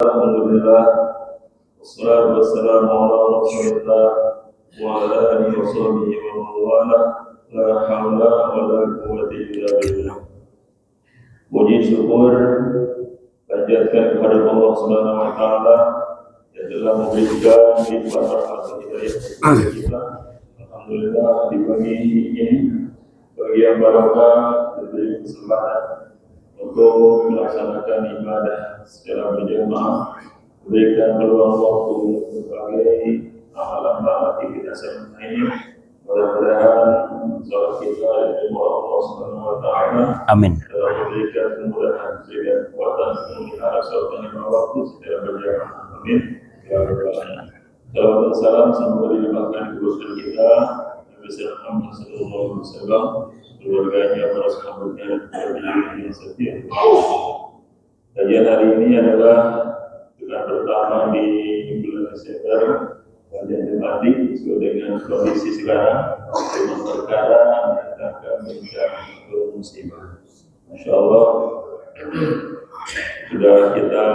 Alhamdulillah, wassalatu wassalamu ala Rasulillah wa ala alihi wa sahbihi wa man wala, la haula wa la quwwata illa billah. Puji syukur panjatkan kepada Allah Subhanahu wa taala yang telah memberikan nikmat rahmat hidayah kepada kita. Alhamdulillah, di pagi ini bagi yang barokah diberi kesempatan untuk melaksanakan ibadah secara berjamaah, berikan peluang waktu berbagai amalan aktivitas yang lain. Mudah-mudahan salat kita dari Allah Subhanahu wa taala. Amin. Telah memberikan kemudahan, berikan kekuatan memelihara salat lima waktu secara berjamaah. Amin. Ya rabbal alamin. Salam dan salam semoga dilimpahkan kepada kita Nabi Muhammad sallallahu alaihi wasallam, keluarganya, para sahabatnya, dan setia. Kajian hari ini adalah bulan pertama di bulan Desember. Kajian tematik sesuai dengan kondisi sekarang, dengan perkara mendatangkan bencana atau musibah. Masya Allah, sudah kita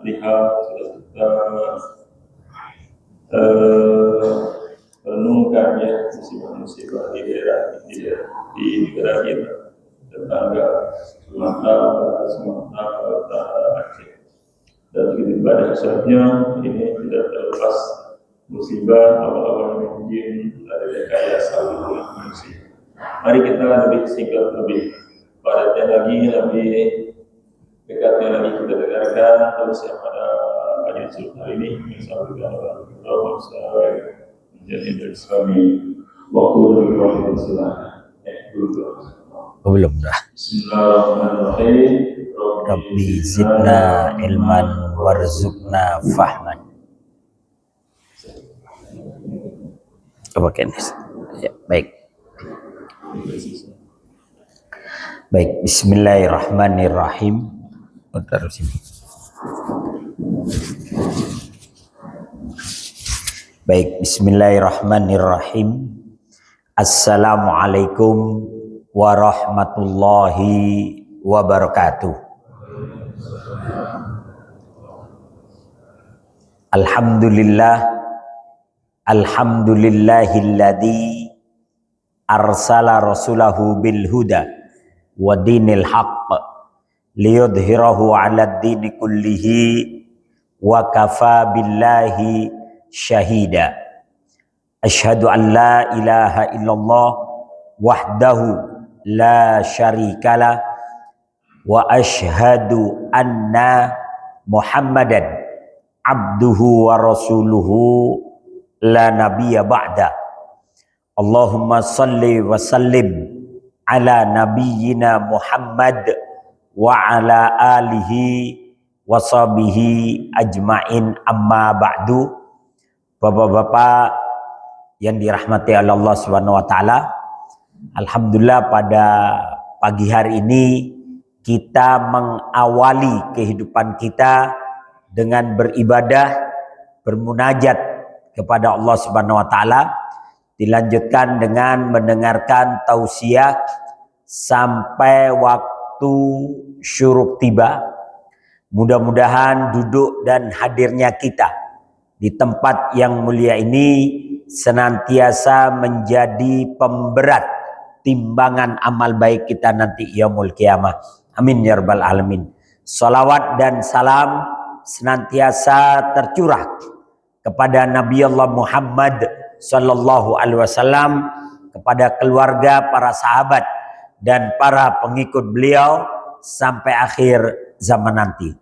lihat, sudah kita renungkannya musibah-musibah di daerah kita, tetangga Sumatera, Aceh. Dan begitu pada dasarnya ini tidak terlepas musibah awal-awal mungkin dari rekayasa manusia. Mari kita lebih singkat, lebih padatnya lagi, lebih dekatnya lagi kita dengarkan terus yang pada kajian hari ini disampaikan oleh Bapak saya menjadi dari suami waktu berbuat silakan. Belum dah. Bismillahirrahmanirrahim. Rabbi zidna ilman warzuqna fahman. Oke, ya, baik. Baik, bismillahirrahmanirrahim. Terus ini. Baik, bismillahirrahmanirrahim. Assalamualaikum warahmatullahi wabarakatuh. Alhamdulillahilladzi arsala rasulahu bil huda wa dinil haqq liyudhhirahu 'alad dini kullihi wa kafa billahi syahida. Asyhadu an la ilaha illallah wahdahu la syarikalah wa asyhadu anna Muhammadan abduhu wa rasuluhu la nabiyya ba'da. Allahumma salli wa sallim ala nabiyyina Muhammad wa ala alihi wa sahbihi ajma'in, amma ba'du. Bapak-bapak yang dirahmati oleh Allah Subhanahu wa taala, alhamdulillah pada pagi hari ini kita mengawali kehidupan kita dengan beribadah, bermunajat kepada Allah Subhanahu wa taala, dilanjutkan dengan mendengarkan tausiah sampai waktu syuruk tiba. Mudah-mudahan duduk dan hadirnya kita di tempat yang mulia ini senantiasa menjadi pemberat timbangan amal baik kita nanti yaumul qiyamah. Amin ya rabbal alamin. Salawat dan salam senantiasa tercurah kepada Nabi Allah Muhammad sallallahu alaihi wasallam, kepada keluarga, para sahabat dan para pengikut beliau sampai akhir zaman nanti.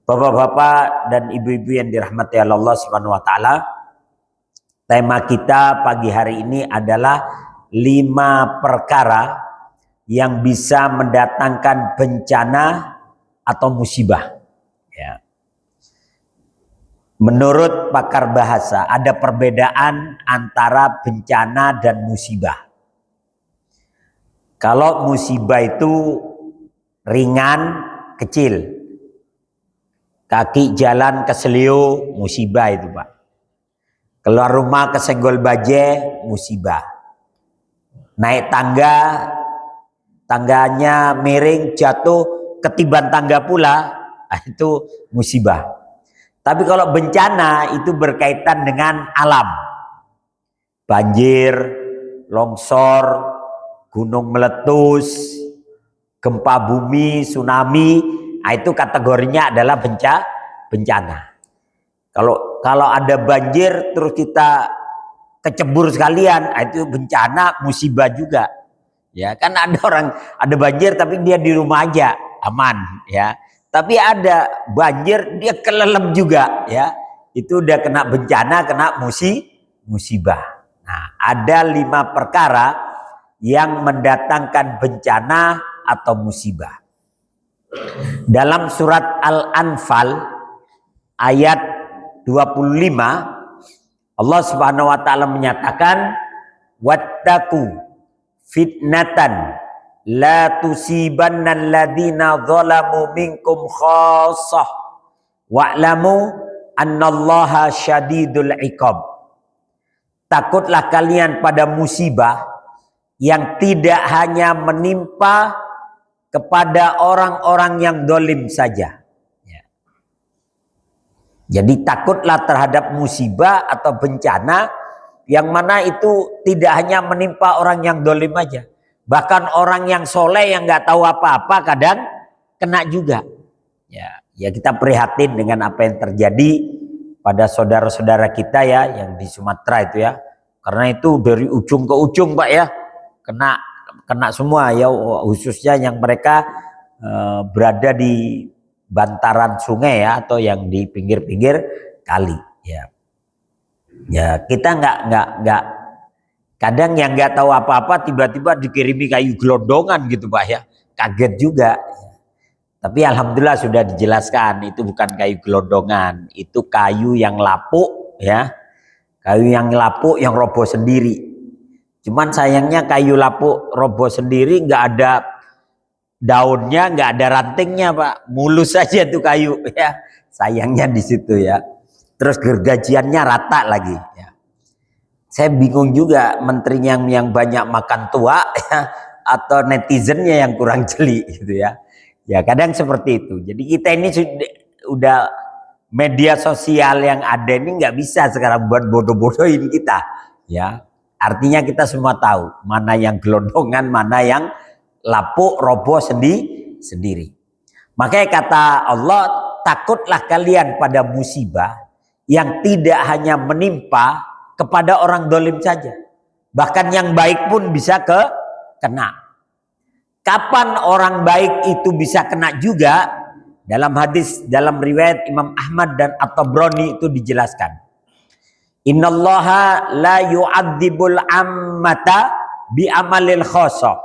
Bapak-bapak dan ibu-ibu yang dirahmati Allah Subhanahu wa taala, tema kita pagi hari ini adalah 5 perkara yang bisa mendatangkan bencana atau musibah. Ya. Menurut pakar bahasa ada perbedaan antara bencana dan musibah. Kalau musibah itu ringan, kecil. Kaki jalan keselio, musibah itu Pak. Keluar rumah kesenggol baje, musibah. Naik tangga, tangganya miring, jatuh, ketiban tangga pula, itu musibah. Tapi kalau bencana itu berkaitan dengan alam. Banjir, longsor, gunung meletus, gempa bumi, tsunami, itu kategorinya adalah bencana. Kalau ada banjir terus kita kecebur sekalian, itu bencana, musibah juga. Ya, kan ada banjir tapi dia di rumah aja aman, ya. Tapi ada banjir dia kelelep juga, ya. Itu udah kena bencana, kena musibah. Nah, ada 5 perkara yang mendatangkan bencana atau musibah. Dalam surat Al-Anfal ayat 25 Allah Subhanahu wa taala menyatakan wattaqu fitnatan la tusibannal ladzina zalamu minkum khassah wa'lamu annallaha syadidul iqab. Takutlah kalian pada musibah yang tidak hanya menimpa kepada orang-orang yang dolim saja. Ya. Jadi takutlah terhadap musibah atau bencana yang mana itu tidak hanya menimpa orang yang dolim aja. Bahkan orang yang soleh yang nggak tahu apa-apa kadang kena juga. Ya kita prihatin dengan apa yang terjadi pada saudara-saudara kita ya yang di Sumatera itu ya. Karena itu dari ujung ke ujung Pak ya kena semua ya, khususnya yang mereka berada di bantaran sungai ya atau yang di pinggir-pinggir kali ya. Ya kita nggak kadang yang nggak tahu apa-apa tiba-tiba dikirimi kayu gelondongan gitu Pak ya, kaget juga. Tapi alhamdulillah sudah dijelaskan itu bukan kayu gelondongan, itu kayu yang lapuk ya, kayu yang lapuk yang roboh sendiri. Cuman sayangnya kayu lapuk roboh sendiri nggak ada daunnya, nggak ada rantingnya Pak, mulus saja tuh kayu ya. Sayangnya di situ ya. Terus gergajiannya rata lagi. Ya. Saya bingung juga menteri yang banyak makan tua ya, atau netizennya yang kurang jeli gitu ya. Ya kadang seperti itu. Jadi kita ini udah media sosial yang ada ini nggak bisa sekarang buat bodoh-bodohin kita ya. Artinya kita semua tahu mana yang gelondongan, mana yang lapuk, roboh sendiri. Makanya kata Allah, takutlah kalian pada musibah yang tidak hanya menimpa kepada orang dolim saja. Bahkan yang baik pun bisa kena. Kapan orang baik itu bisa kena juga? Dalam hadis, dalam riwayat Imam Ahmad dan At-Tabrani itu dijelaskan. Innallaha la yu'adzibul ammata bi amalil khassa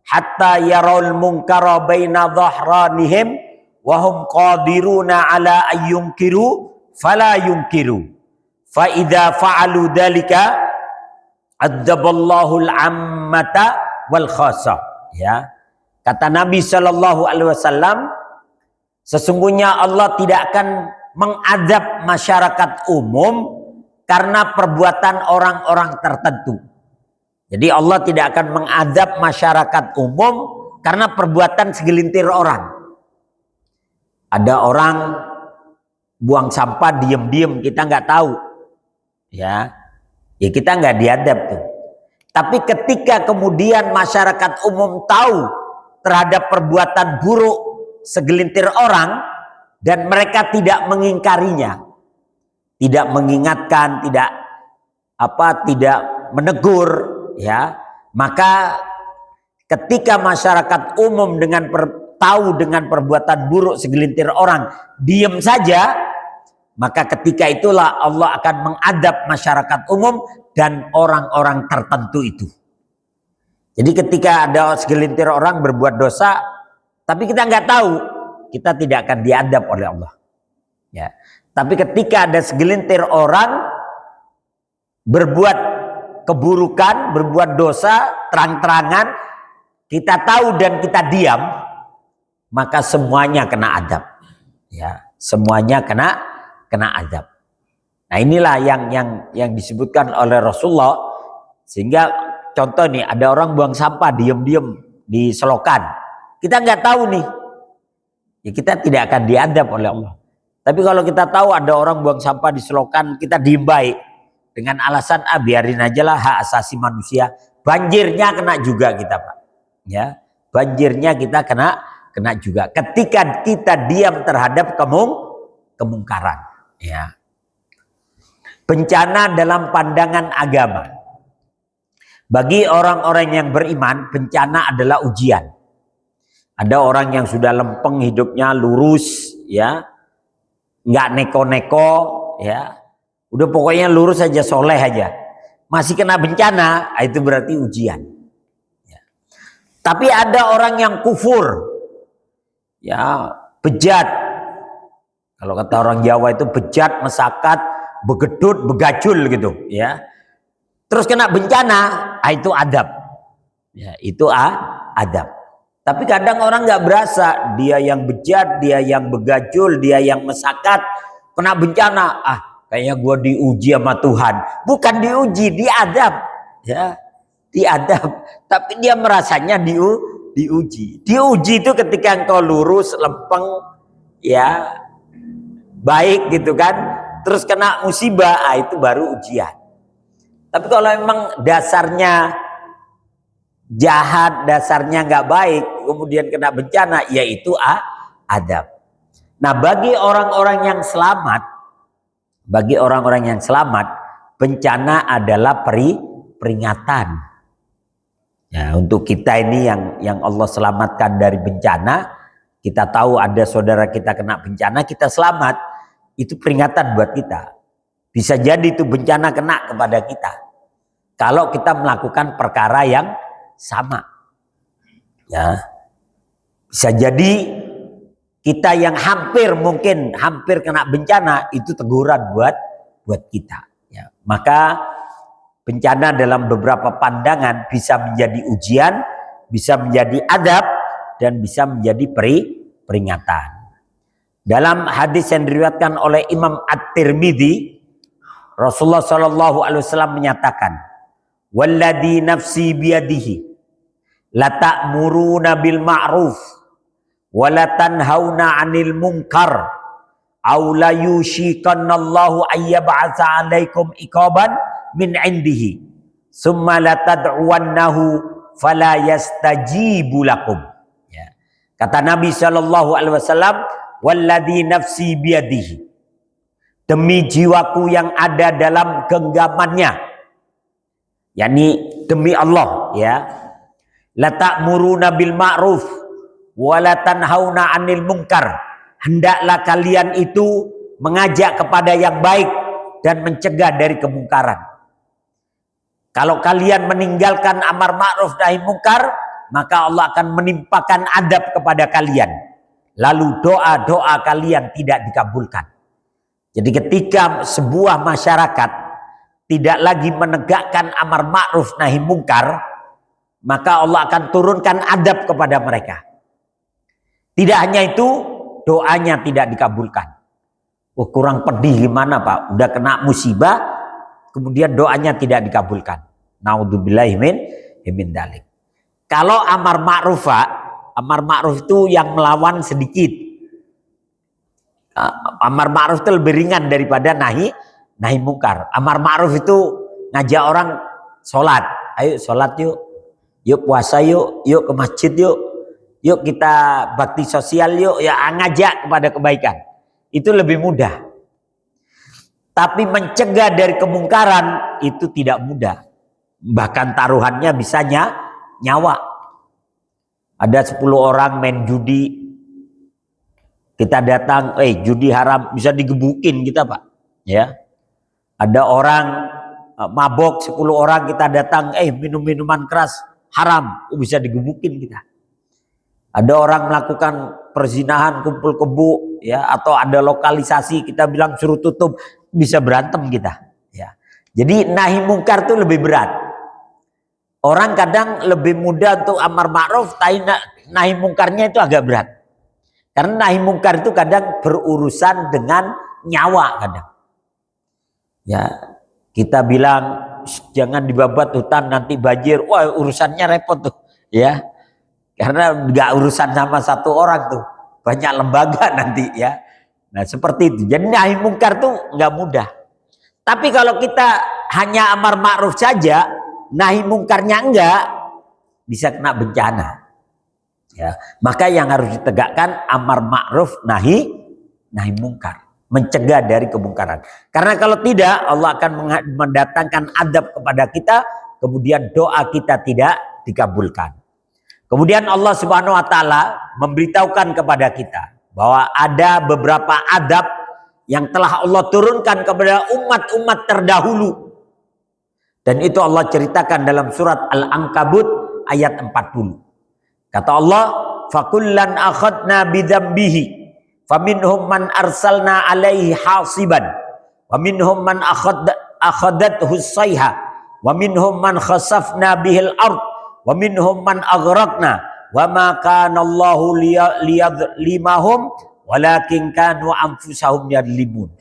hatta yarawul munkara baina dhahranihim wa hum qadiruna ala ayyunkiru fala yunkiru fa idza fa'alu dzalika adzaballahu al-ammata wal khassa. Ya, kata Nabi Shallallahu Alaihi Wasallam, sesungguhnya Allah tidak akan mengadab masyarakat umum karena perbuatan orang-orang tertentu. Jadi Allah tidak akan mengadab masyarakat umum karena perbuatan segelintir orang. Ada orang buang sampah diem-diem kita nggak tahu, ya kita nggak diadab tuh. Tapi ketika kemudian masyarakat umum tahu terhadap perbuatan buruk segelintir orang dan mereka tidak mengingkarinya, tidak mengingatkan, tidak menegur, ya, maka ketika masyarakat umum tahu dengan perbuatan buruk segelintir orang diam saja, maka ketika itulah Allah akan mengadab masyarakat umum dan orang-orang tertentu itu. Jadi ketika ada segelintir orang berbuat dosa, tapi kita nggak tahu, kita tidak akan diadab oleh Allah. Ya. Tapi ketika ada segelintir orang berbuat keburukan, berbuat dosa, terang-terangan, kita tahu dan kita diam, maka semuanya kena adab. Ya, semuanya kena adab. Nah inilah yang disebutkan oleh Rasulullah. Sehingga contoh nih, ada orang buang sampah diem-diem di selokan, kita nggak tahu nih ya kita tidak akan diadab oleh Allah. Tapi kalau kita tahu ada orang buang sampah di selokan, kita diem baik dengan alasan biarin aja lah, hak asasi manusia. Banjirnya kena juga kita, Pak. Ya, banjirnya kita kena juga. Ketika kita diam terhadap kemungkaran. Ya. Bencana dalam pandangan agama. Bagi orang-orang yang beriman, bencana adalah ujian. Ada orang yang sudah lempeng hidupnya, lurus, ya, nggak neko-neko, ya, udah pokoknya lurus aja, soleh aja. Masih kena bencana, itu berarti ujian. Ya. Tapi ada orang yang kufur, ya, bejat. Kalau kata orang Jawa itu bejat, mesakat, begedut, begajul gitu, ya. Terus kena bencana, itu adab. Ya, itu adab. Tapi kadang orang nggak berasa, dia yang bejat, dia yang begajul, dia yang mesakat, kena bencana. Kayaknya gue diuji sama Tuhan. Bukan diuji, diadab. Ya, diadab. Tapi dia merasanya diuji. Diuji itu ketika engkau lurus, lempeng, ya, baik gitu kan. Terus kena musibah, itu baru ujian. Tapi kalau memang dasarnya jahat, dasarnya nggak baik, kemudian kena bencana, yaitu adab. Nah, bagi orang-orang yang selamat, bencana adalah peringatan. Ya, untuk kita ini yang Allah selamatkan dari bencana, kita tahu ada saudara kita kena bencana, kita selamat, itu peringatan buat kita. Bisa jadi itu bencana kena kepada kita kalau kita melakukan perkara yang sama. Ya. Bisa jadi kita yang hampir kena bencana, itu teguran buat kita. Ya. Maka bencana dalam beberapa pandangan bisa menjadi ujian, bisa menjadi adab, dan bisa menjadi peringatan. Dalam hadis yang diriwayatkan oleh Imam At-Tirmidzi, Rasulullah SAW menyatakan, "Walladzi nafsi biyadihi, la ta'muruna bil ma'ruf, wa la tanhauna 'anil munkar, aw la yushikanallahu ayyab'atsa 'alaikum iqaban min 'indihi, summa la tad'uwannahu fala yastajibu lakum." Ya. Kata Nabi SAW, "Walladzi nafsi biyadihi." Demi jiwaku yang ada dalam genggamannya, yakni demi Allah, ya. La ta'muruna bil ma'ruf wa la tanhauna 'anil munkar. Hendaklah kalian itu mengajak kepada yang baik dan mencegah dari kemungkaran. Kalau kalian meninggalkan amar ma'ruf nahi munkar, maka Allah akan menimpakan adab kepada kalian. Lalu doa-doa kalian tidak dikabulkan. Jadi ketika sebuah masyarakat tidak lagi menegakkan amar ma'ruf nahi munkar, maka Allah akan turunkan adab kepada mereka. Tidak hanya itu, doanya tidak dikabulkan. Kurang pedih gimana Pak? Udah kena musibah, kemudian doanya tidak dikabulkan. Naudzubillahi min dzalik. Kalau amar ma'ruf, Pak, amar ma'ruf itu yang melawan sedikit. Amar ma'ruf itu lebih ringan daripada nahi munkar. Amar ma'ruf itu ngajak orang sholat. Ayo sholat yuk. Yuk puasa yuk. Yuk ke masjid yuk. Yuk kita bakti sosial yuk. Ya ngajak kepada kebaikan. Itu lebih mudah. Tapi mencegah dari kemungkaran itu tidak mudah. Bahkan taruhannya bisa nyawa. Ada 10 orang main judi. Kita datang, judi haram, bisa digebukin kita Pak. Ya, ada orang mabok, 10 orang kita datang, minum minuman keras haram, bisa digebukin kita. Ada orang melakukan perzinahan, kumpul kebo, ya, atau ada lokalisasi, kita bilang suruh tutup, bisa berantem kita. Ya, jadi nahi mungkar itu lebih berat. Orang kadang lebih mudah untuk amar ma'ruf, tapi nahi mungkarnya itu agak berat. Karena nahi mungkar itu kadang berurusan dengan nyawa kadang. Ya, kita bilang jangan dibabat hutan nanti banjir. Wah, urusannya repot tuh, ya. Karena nggak urusan sama satu orang tuh. banyak lembaga nanti ya. Nah seperti itu. Jadi nahi mungkar tuh nggak mudah. Tapi kalau kita hanya amar ma'ruf saja, nahi mungkarnya enggak, bisa kena bencana. Ya, maka yang harus ditegakkan amar ma'ruf nahi mungkar, mencegah dari kemungkaran. Karena kalau tidak, Allah akan mendatangkan adab kepada kita, kemudian doa kita tidak dikabulkan. Kemudian Allah Subhanahu wa taala memberitahukan kepada kita bahwa ada beberapa adab yang telah Allah turunkan kepada umat-umat terdahulu. Dan itu Allah ceritakan dalam surat Al-Ankabut ayat 40. Kata Allah, "Fakullan akhadna bidzambihi, faminhum man arsalna alaihi hasiban, wa minhum man akhadathu sayha, wa minhum man khasafna bihil ard, wa minhum man aghraqna, wa ma kana Allahu liyadlimahum walakin kanu anfusahum yadlimun."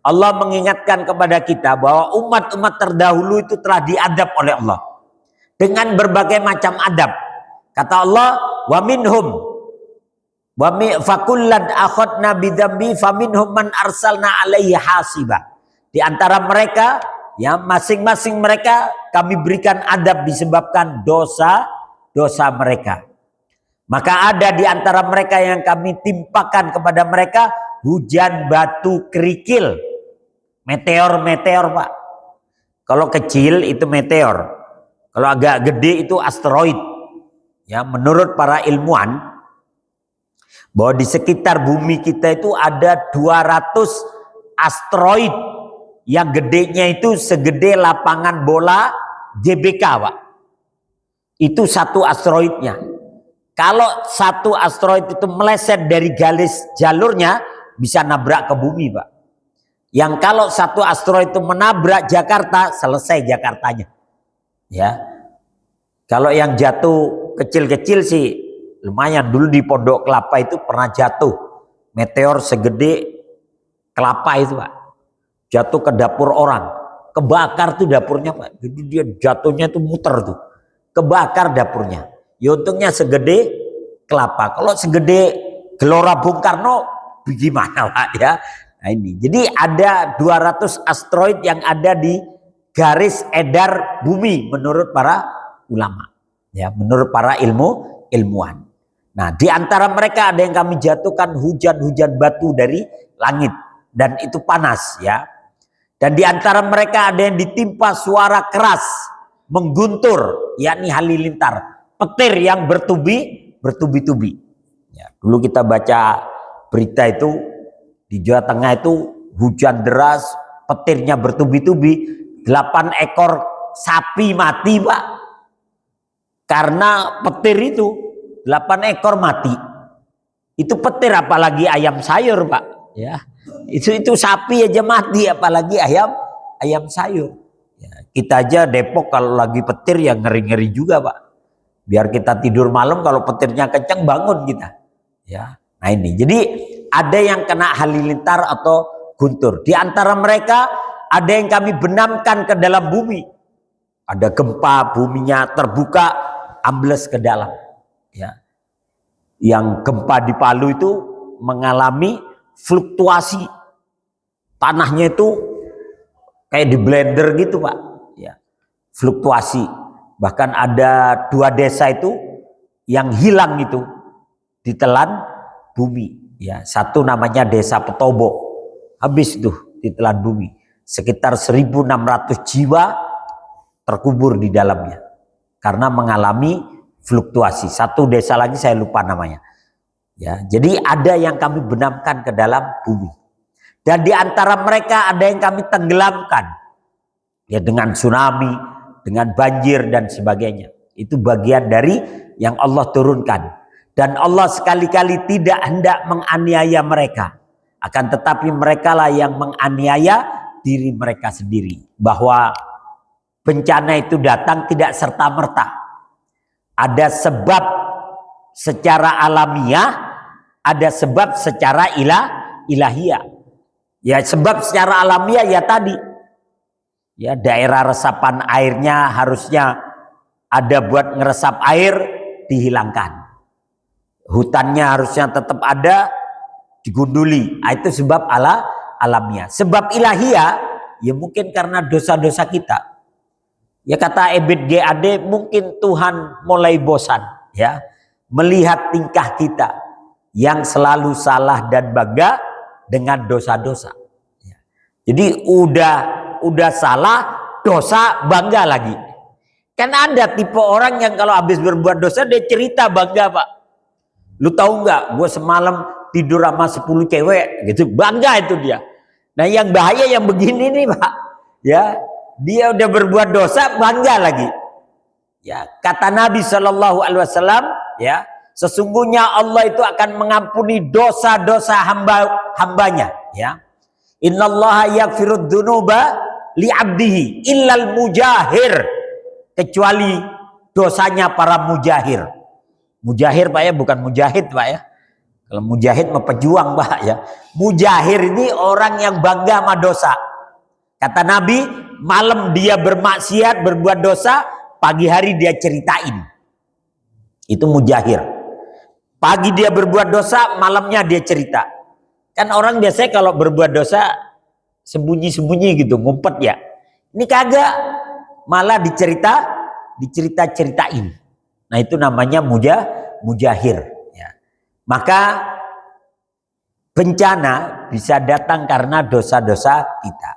Allah mengingatkan kepada kita bahwa umat-umat terdahulu itu telah diadab oleh Allah dengan berbagai macam adab. Kata Allah, wa minhum fakullan akhadna bidzambi faminhum man arsalna alaihi hasiba. Di antara mereka, ya masing-masing mereka kami berikan adab disebabkan dosa mereka. Maka ada di antara mereka yang kami timpakan kepada mereka hujan batu kerikil, meteor Pak. Kalau kecil itu meteor, kalau agak gede itu asteroid. Ya, menurut para ilmuwan bahwa di sekitar bumi kita itu ada 200 asteroid yang gedenya itu segede lapangan bola GBK, Pak. Itu satu asteroidnya. Kalau satu asteroid itu meleset dari garis jalurnya bisa nabrak ke bumi, Pak. Yang kalau satu asteroid itu menabrak Jakarta, selesai Jakartanya. Ya. Kalau yang jatuh kecil-kecil sih lumayan. Dulu di Pondok Kelapa itu pernah jatuh meteor segede kelapa itu, Pak. Jatuh ke dapur orang, kebakar tuh dapurnya, Pak. Jadi dia jatuhnya tuh muter tuh, kebakar dapurnya. Ya untungnya segede kelapa. Kalau segede Gelora Bung Karno bagaimana, Pak, ya? Nah ini. Jadi ada 200 asteroid yang ada di garis edar bumi menurut para ulama, ya, menurut para ilmuwan. Nah, di antara mereka ada yang kami jatuhkan hujan-hujan batu dari langit dan itu panas, ya. Dan di antara mereka ada yang ditimpa suara keras mengguntur, yakni halilintar, petir yang bertubi-tubi. Ya, dulu kita baca berita itu di Jawa Tengah itu hujan deras, petirnya bertubi-tubi, 8 ekor sapi mati, Pak. Karena petir itu 8 ekor mati. Itu petir apalagi ayam sayur, Pak. Ya. Itu sapi aja mati apalagi ayam sayur. Ya, kita aja Depok kalau lagi petir ya ngeri-ngeri juga, Pak. Biar kita tidur malam kalau petirnya kencang bangun kita. Ya. Nah ini. Jadi ada yang kena halilintar atau guntur. Di antara mereka ada yang kami benamkan ke dalam bumi. Ada gempa, buminya terbuka, ambles ke dalam, ya. Yang gempa di Palu itu mengalami fluktuasi tanahnya itu kayak di blender gitu, Pak, ya. Fluktuasi, bahkan ada 2 desa itu yang hilang itu ditelan bumi, ya. Satu namanya Desa Petobo, habis tuh ditelan bumi, sekitar 1.600 jiwa terkubur di dalamnya karena mengalami fluktuasi. Satu desa lagi saya lupa namanya. Ya, jadi ada yang kami benamkan ke dalam bumi. Dan di antara mereka ada yang kami tenggelamkan. Ya, dengan tsunami, dengan banjir dan sebagainya. Itu bagian dari yang Allah turunkan. Dan Allah sekali-kali tidak hendak menganiaya mereka. Akan tetapi merekalah yang menganiaya diri mereka sendiri. Bahwa bencana itu datang tidak serta-merta. Ada sebab secara alamiah, ada sebab secara ilahiyah. Ya, sebab secara alamiah ya tadi. Ya, daerah resapan airnya harusnya ada buat ngeresap air, dihilangkan. hutannya harusnya tetap ada, digunduli. Itu sebab alamiah. Sebab ilahiyah ya mungkin karena dosa-dosa kita. Ya kata Ebed GAD, mungkin Tuhan mulai bosan ya melihat tingkah kita yang selalu salah dan bangga dengan dosa-dosa. Ya. Jadi udah salah, dosa, bangga lagi. Kan ada tipe orang yang kalau habis berbuat dosa dia cerita bangga, Pak. Lu tahu nggak? Gue semalam tidur sama 10 cewek, gitu. Bangga itu dia. Nah yang bahaya yang begini nih, Pak. Ya, dia udah berbuat dosa, bangga lagi. Ya, kata Nabi Shallallahu Alaihi Wasallam, ya, sesungguhnya Allah itu akan mengampuni dosa-dosa hambanya. Ya, Innallaha yaghfirud dzunuba li'abdihi illal mujahir, kecuali dosanya para mujahir. Mujahir Pak ya, bukan mujahid Pak ya. Kalau mujahid mah pejuang Pak ya. Mujahir ini orang yang bangga sama dosa. Kata Nabi, malam dia bermaksiat, berbuat dosa, pagi hari dia ceritain. Itu mujahir. Pagi dia berbuat dosa, malamnya dia cerita. Kan orang biasanya kalau berbuat dosa sembunyi-sembunyi gitu, ngumpet ya. Ini kagak, malah dicerita-ceritain. Nah itu namanya mujahir. Ya. Maka bencana bisa datang karena dosa-dosa kita.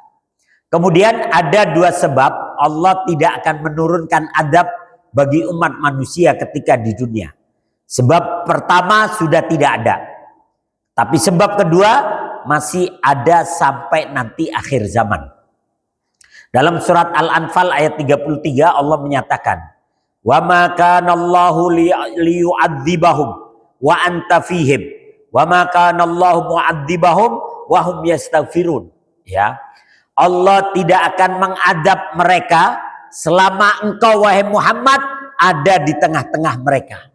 Kemudian ada dua sebab Allah tidak akan menurunkan adab bagi umat manusia ketika di dunia. Sebab pertama sudah tidak ada. Tapi sebab kedua masih ada sampai nanti akhir zaman. Dalam surat Al-Anfal ayat 33 Allah menyatakan, "Wa ma kana Allahu liyu'adzibahum wa anta fihim wa ma kana Allahu mu'adzibahum wa hum yastaghfirun." Ya. Allah tidak akan mengadab mereka selama engkau wahai Muhammad ada di tengah-tengah mereka.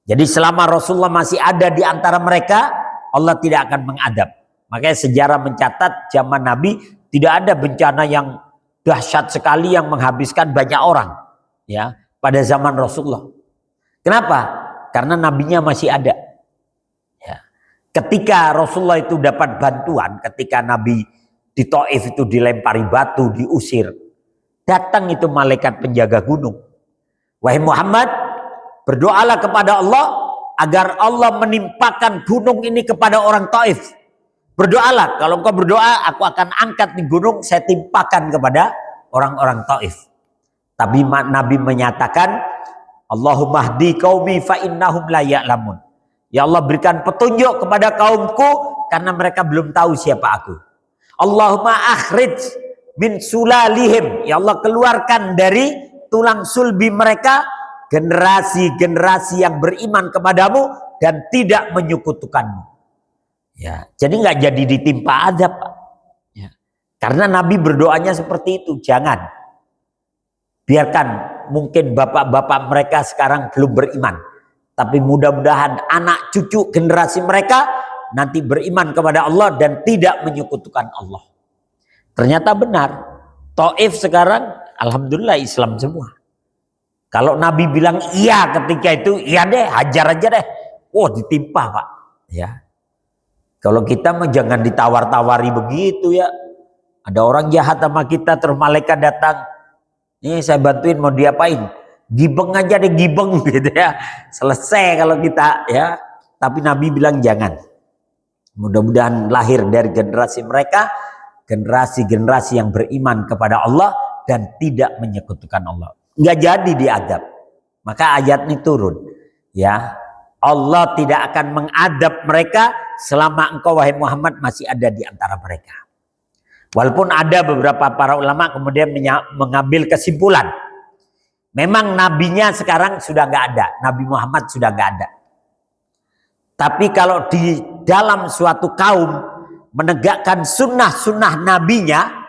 Jadi selama Rasulullah masih ada di antara mereka, Allah tidak akan mengadab. Makanya sejarah mencatat zaman Nabi tidak ada bencana yang dahsyat sekali yang menghabiskan banyak orang ya pada zaman Rasulullah. Kenapa? Karena nabinya masih ada. Ya. Ketika Rasulullah itu dapat bantuan, ketika Nabi di Taif itu dilempari batu, diusir. Datang itu malaikat penjaga gunung. Wahai Muhammad, berdoalah kepada Allah agar Allah menimpakan gunung ini kepada orang Taif. Berdoalah, kalau engkau berdoa, aku akan angkat di gunung, saya timpakan kepada orang-orang Taif. Tapi Nabi menyatakan, Allahumma hdi qaumi fa innahum la ya'lamun. Ya Allah berikan petunjuk kepada kaumku karena mereka belum tahu siapa aku. Allahumma akhrij min sulalihim. Ya Allah keluarkan dari tulang sulbi mereka generasi-generasi yang beriman kepadamu dan tidak menyekutukanmu. Ya, jadi nggak jadi ditimpa azab, Pak. Ya. Karena Nabi berdoanya seperti itu. Jangan biarkan mungkin bapak-bapak mereka sekarang belum beriman, tapi mudah-mudahan anak cucu generasi mereka nanti beriman kepada Allah dan tidak menyekutukan Allah. Ternyata benar. Taif sekarang alhamdulillah Islam semua. Kalau Nabi bilang iya ketika itu, iya deh, hajar aja deh. Oh, ditimpa, Pak. Ya. Kalau kita mah jangan ditawar-tawari begitu ya. Ada orang jahat sama kita terus malaikat datang. Nih saya bantuin mau diapain? Gibeng aja deh, gibeng gitu ya. Selesai kalau kita ya. Tapi Nabi bilang jangan. Mudah-mudahan lahir dari generasi mereka, generasi-generasi yang beriman kepada Allah dan tidak menyekutukan Allah. Nggak jadi diadab. Maka ayat ini turun. Ya, Allah tidak akan mengadab mereka selama engkau wahai Muhammad masih ada di antara mereka. Walaupun ada beberapa para ulama kemudian mengambil kesimpulan. Memang nabinya sekarang sudah nggak ada. Nabi Muhammad sudah nggak ada. Tapi kalau di dalam suatu kaum menegakkan sunnah-sunnah nabinya,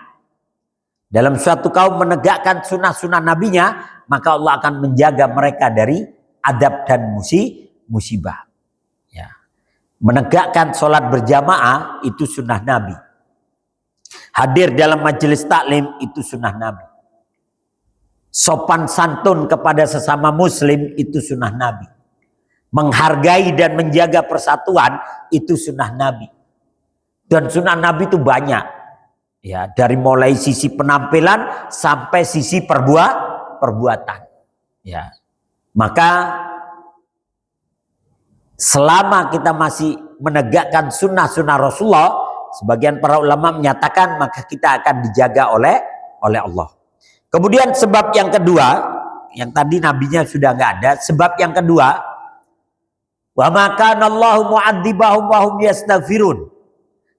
dalam suatu kaum menegakkan sunnah-sunnah nabinya, maka Allah akan menjaga mereka dari adab dan musibah. Ya. Menegakkan sholat berjamaah itu sunnah Nabi. Hadir dalam majelis taklim itu sunnah Nabi. Sopan santun kepada sesama muslim itu sunnah Nabi. menghargai dan menjaga persatuan itu sunnah Nabi. Dan sunnah Nabi itu banyak. Ya, dari mulai sisi penampilan sampai sisi perbuatan. Ya. Maka selama kita masih menegakkan sunnah-sunnah Rasulullah, sebagian para ulama menyatakan maka kita akan dijaga oleh Allah. Kemudian sebab yang kedua, yang tadi nabinya sudah nggak ada. Sebab yang kedua, wa ma kana Allahu mu'adzibahum wa hum yastaghfirun.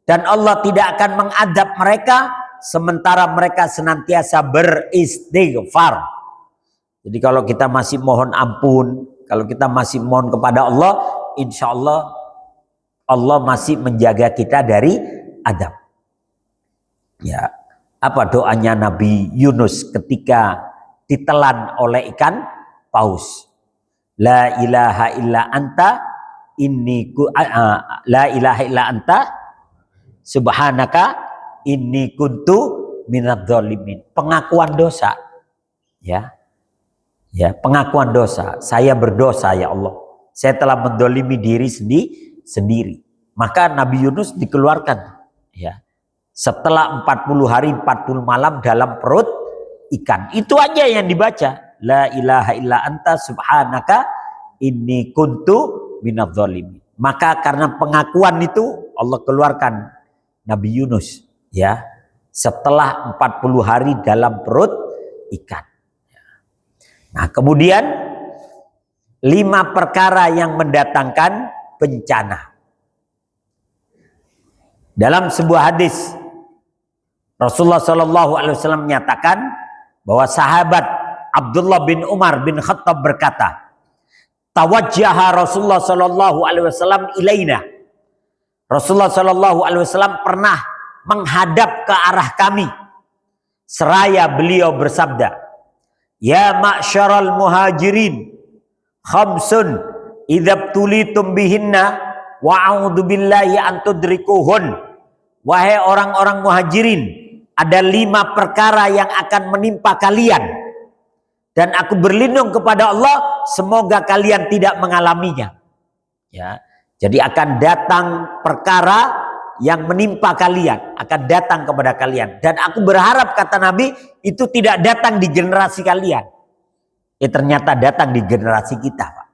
Dan Allah tidak akan mengadab mereka sementara mereka senantiasa beristighfar. Jadi kalau kita masih mohon ampun, kalau kita masih mohon kepada Allah, insya Allah Allah masih menjaga kita dari adab. Ya, apa doanya Nabi Yunus ketika ditelan oleh ikan paus? La ilaha illa anta la ilaha illa anta subhanaka inni kuntu minadz-dzalimin. Pengakuan dosa. Ya. Ya, pengakuan dosa. Saya berdosa ya Allah. Saya telah mendolimi diri sendiri. Maka Nabi Yunus dikeluarkan. Ya. Setelah 40 hari 40 malam dalam perut ikan. Itu aja yang dibaca. La ilaha illa anta subhanaka inni kuntu minadz-dzalimin. Maka karena pengakuan itu Allah keluarkan Nabi Yunus, ya, setelah 40 hari dalam perut ikan. Nah, kemudian 5 perkara yang mendatangkan bencana. Dalam sebuah hadis Rasulullah SAW menyatakan bahwa sahabat Abdullah bin Umar bin Khattab berkata, "Tawajjaha Rasulullah SAW ilaina." Rasulullah SAW pernah menghadap ke arah kami. Seraya beliau bersabda, "Ya ma'syaral muhajirin, khamsun idza tulitum bihinna wa a'udzu billahi an tudrikuhun." Wahai orang-orang muhajirin, ada 5 perkara yang akan menimpa kalian. Dan aku berlindung kepada Allah, semoga kalian tidak mengalaminya. Ya. Jadi akan datang perkara yang menimpa kalian, akan datang kepada kalian. Dan aku berharap, kata Nabi, itu tidak datang di generasi kalian. Ternyata datang di generasi kita, Pak.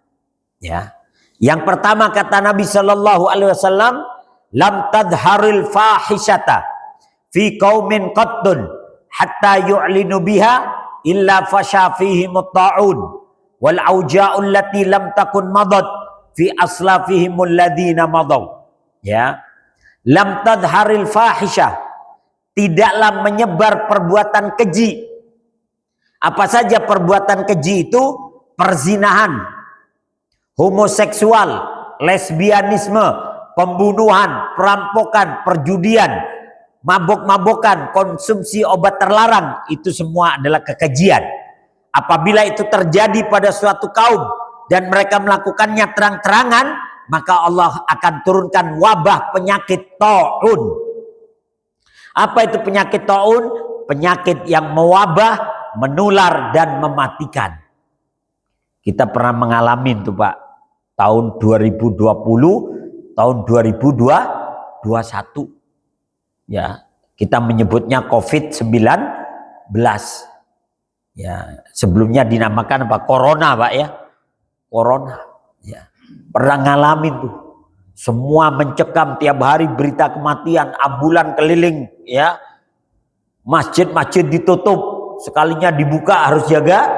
Ya. Yang pertama kata Nabi Shallallahu Alaihi Wasallam, lam tadharil fahisyata fi qaumin qattun hatta yu'linu biha illa fasha fihim at-ta'un wal auja'u allati lam takun madat fi aslafihimul ladina madaw. Ya. Lam tadharil fahisyah, tidaklah menyebar perbuatan keji. Apa saja perbuatan keji itu? Perzinahan, homoseksual, lesbianisme, pembunuhan, perampokan, perjudian, mabok-mabokan, konsumsi obat terlarang. Itu semua adalah kekejian. Apabila itu terjadi pada suatu kaum dan mereka melakukannya terang-terangan, maka Allah akan turunkan wabah penyakit ta'un. Apa itu penyakit ta'un? Penyakit yang mewabah, menular dan mematikan. Kita pernah mengalami itu, Pak, tahun 2020, tahun 2021. Ya, kita menyebutnya COVID-19. Ya, sebelumnya dinamakan apa? Corona, Pak, ya. Corona, ya. Pernah ngalamin tuh. Semua mencekam tiap hari berita kematian, ambulan keliling, ya. Masjid-masjid ditutup, sekalinya dibuka harus jaga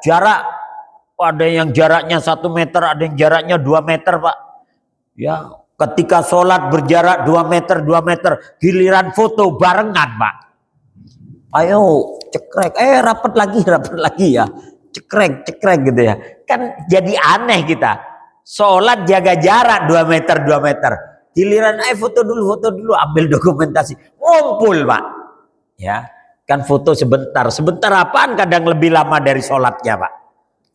jarak. Ada yang jaraknya 1 meter, ada yang jaraknya 2 meter, Pak. Ya, ketika sholat berjarak 2 meter, 2 meter, giliran foto barengan, Pak. Ayo cekrek, rapat lagi ya. Cekrek gitu ya. Kan jadi aneh kita. Sholat jaga jarak 2 meter, 2 meter. Giliran foto dulu, ambil dokumentasi. Ngumpul, Pak. Ya, kan foto sebentar. Sebentar apaan kadang lebih lama dari sholatnya, Pak.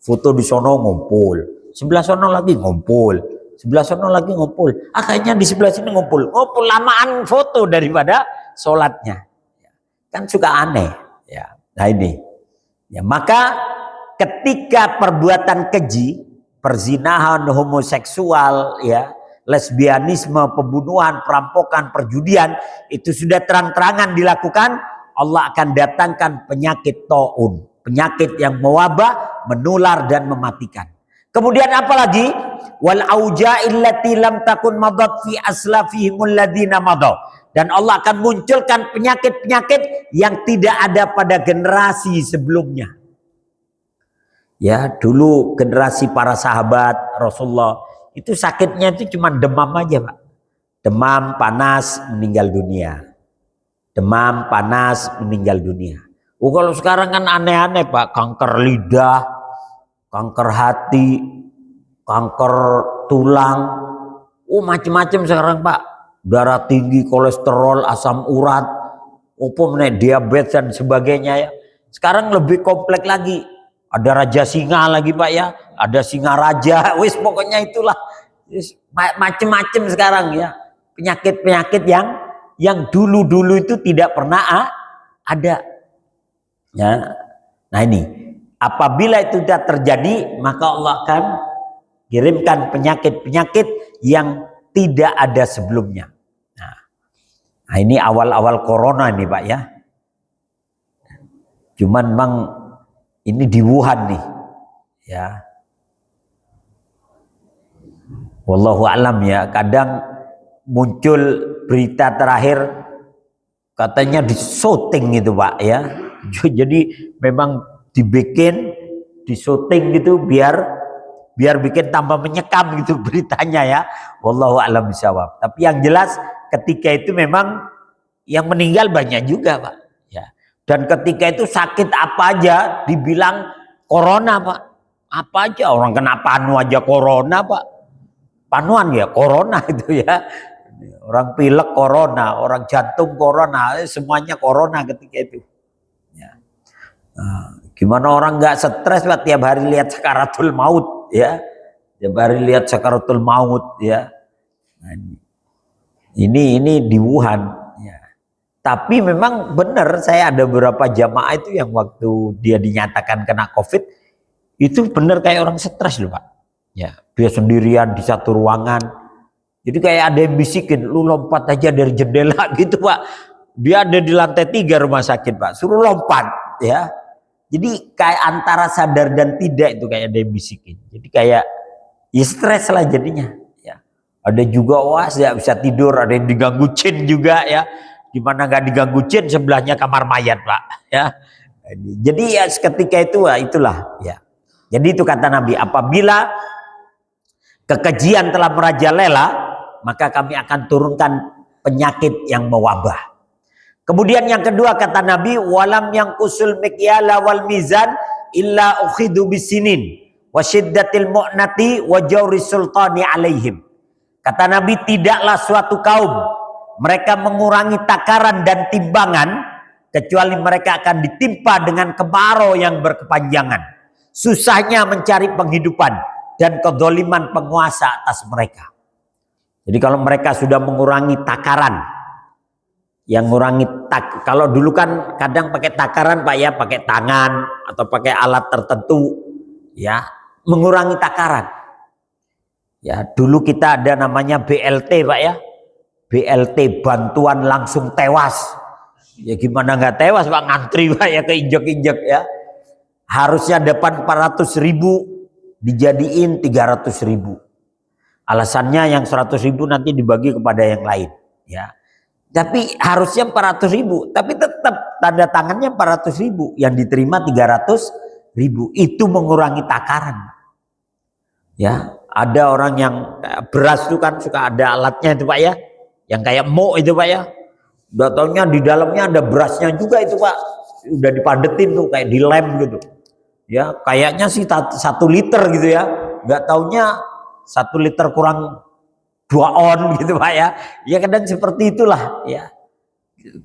Foto di sono ngumpul. Sebelah sono lagi ngumpul. Sebelah sono lagi ngumpul. Akhirnya di sebelah sini ngumpul. Ngumpul lamaan foto daripada sholatnya. Kan suka aneh, ya. Nah ini, ya, maka ketika perbuatan keji, perzinahan, homoseksual, ya, lesbianisme, pembunuhan, perampokan, perjudian, itu sudah terang-terangan dilakukan, Allah akan datangkan penyakit taun, penyakit yang mewabah, menular dan mematikan. Kemudian apalagi? Wal auja'il lati lam takun madat fi aslafihimul ladina madaw. Dan Allah akan munculkan penyakit-penyakit yang tidak ada pada generasi sebelumnya. Ya, dulu generasi para sahabat Rasulullah itu sakitnya itu cuma demam aja, Pak. Demam, panas, meninggal dunia. Demam, panas, meninggal dunia. Oh, kalau sekarang kan aneh-aneh, Pak. Kanker lidah, kanker hati, kanker tulang. Oh, macam-macam sekarang, Pak. Darah tinggi, kolesterol, asam urat, diabetes dan sebagainya ya. Sekarang lebih kompleks lagi. Ada raja singa lagi, Pak ya. Ada singa raja. Wis pokoknya itulah. Macam-macam sekarang ya. Penyakit-penyakit yang dulu-dulu itu tidak pernah ada. Ya. Nah ini, apabila itu sudah terjadi, maka Allah akan kirimkan penyakit-penyakit yang tidak ada sebelumnya. Nah ini awal-awal corona ini, Pak ya. Cuman memang ini di Wuhan nih, ya. Wallahu alam ya. Kadang muncul berita terakhir katanya di syuting gitu, Pak ya. Jadi memang dibikin, di syuting gitu biar bikin tambah menyekam gitu beritanya ya. Wallahu alam bisawab. Tapi yang jelas ketika itu memang yang meninggal banyak juga, Pak. Ya. Dan ketika itu sakit apa aja dibilang corona, Pak. Apa aja, orang kena panu aja corona, Pak. Panuan ya corona itu ya. Orang pilek corona, orang jantung corona, semuanya corona ketika itu. Ya. Nah, gimana orang nggak stres, Pak, tiap hari lihat sakaratul maut ya. Tiap hari lihat sakaratul maut ya. Nah, ini di Wuhan ya. Tapi memang benar, saya ada beberapa jamaah itu yang waktu dia dinyatakan kena COVID itu benar kayak orang stres loh, Pak. Ya, dia sendirian di satu ruangan. Jadi kayak ada yang bisikin, lu lompat aja dari jendela gitu, Pak. Dia ada di lantai 3 rumah sakit, Pak. Suruh lompat ya. Jadi kayak antara sadar dan tidak itu kayak ada yang bisikin. Jadi kayak ya stres lah jadinya. Ya. Ada juga wah nggak bisa tidur, ada yang diganggu jin juga ya. Gimana nggak diganggu jin, sebelahnya kamar mayat, Pak. Ya. Jadi ya seketika itu itulah ya. Jadi itu kata Nabi, apabila kekejian telah merajalela, maka kami akan turunkan penyakit yang mewabah. Kemudian yang kedua kata Nabi, walam yang kusul mikyala wal mizan illa ukhidu bisinin wa syiddatil mu'nati wa jawri sultani alaihim. Kata Nabi, tidaklah suatu kaum mereka mengurangi takaran dan timbangan kecuali mereka akan ditimpa dengan kemarau yang berkepanjangan, susahnya mencari penghidupan dan kezaliman penguasa atas mereka. Jadi kalau mereka sudah mengurangi takaran, yang ngurangi kalau dulu kan kadang pakai takaran, Pak ya, pakai tangan atau pakai alat tertentu ya, mengurangi takaran. Ya, dulu kita ada namanya BLT, Pak ya. BLT, bantuan langsung tewas. Ya gimana nggak tewas, Pak, ngantri, Pak ya, keinjek-injek ya. Harusnya depan 400.000 dijadiin 300.000. Alasannya yang 100.000 nanti dibagi kepada yang lain ya. Tapi harusnya 400.000, tapi tetap tanda tangannya 400.000, yang diterima 300.000. Itu mengurangi takaran. Ya, ada orang yang beras itu kan suka ada alatnya itu, Pak ya, yang kayak mo itu, Pak ya. Udah taunya di dalamnya ada berasnya juga itu, Pak. Udah dipadetin tuh kayak dilem gitu. Ya, kayaknya sih 1 liter gitu ya. Nggak taunya 1 liter kurang 2 on gitu, Pak ya. Ya kadang seperti itulah ya.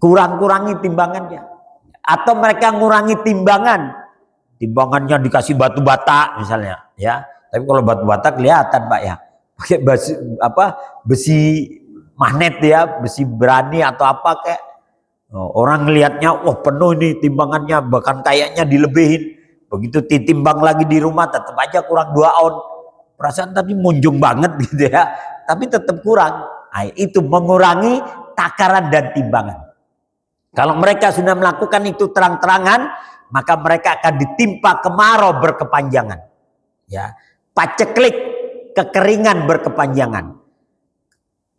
Kurang-kurangi timbangannya. Atau mereka ngurangi timbangan. Timbangannya dikasih batu bata misalnya ya. Tapi kalau batu bata kelihatan, Pak ya. Pakai besi magnet ya, besi berani atau apa kayak. Orang ngelihatnya wah penuh ini timbangannya, bahkan kayaknya dilebihin. Begitu ditimbang lagi di rumah tetap aja kurang 2 on. perasaan tadi munjung banget gitu ya, tapi tetap kurang. Nah, itu mengurangi takaran dan timbangan. Kalau mereka sudah melakukan itu terang-terangan, maka mereka akan ditimpa kemarau berkepanjangan. Ya, paceklik, kekeringan berkepanjangan.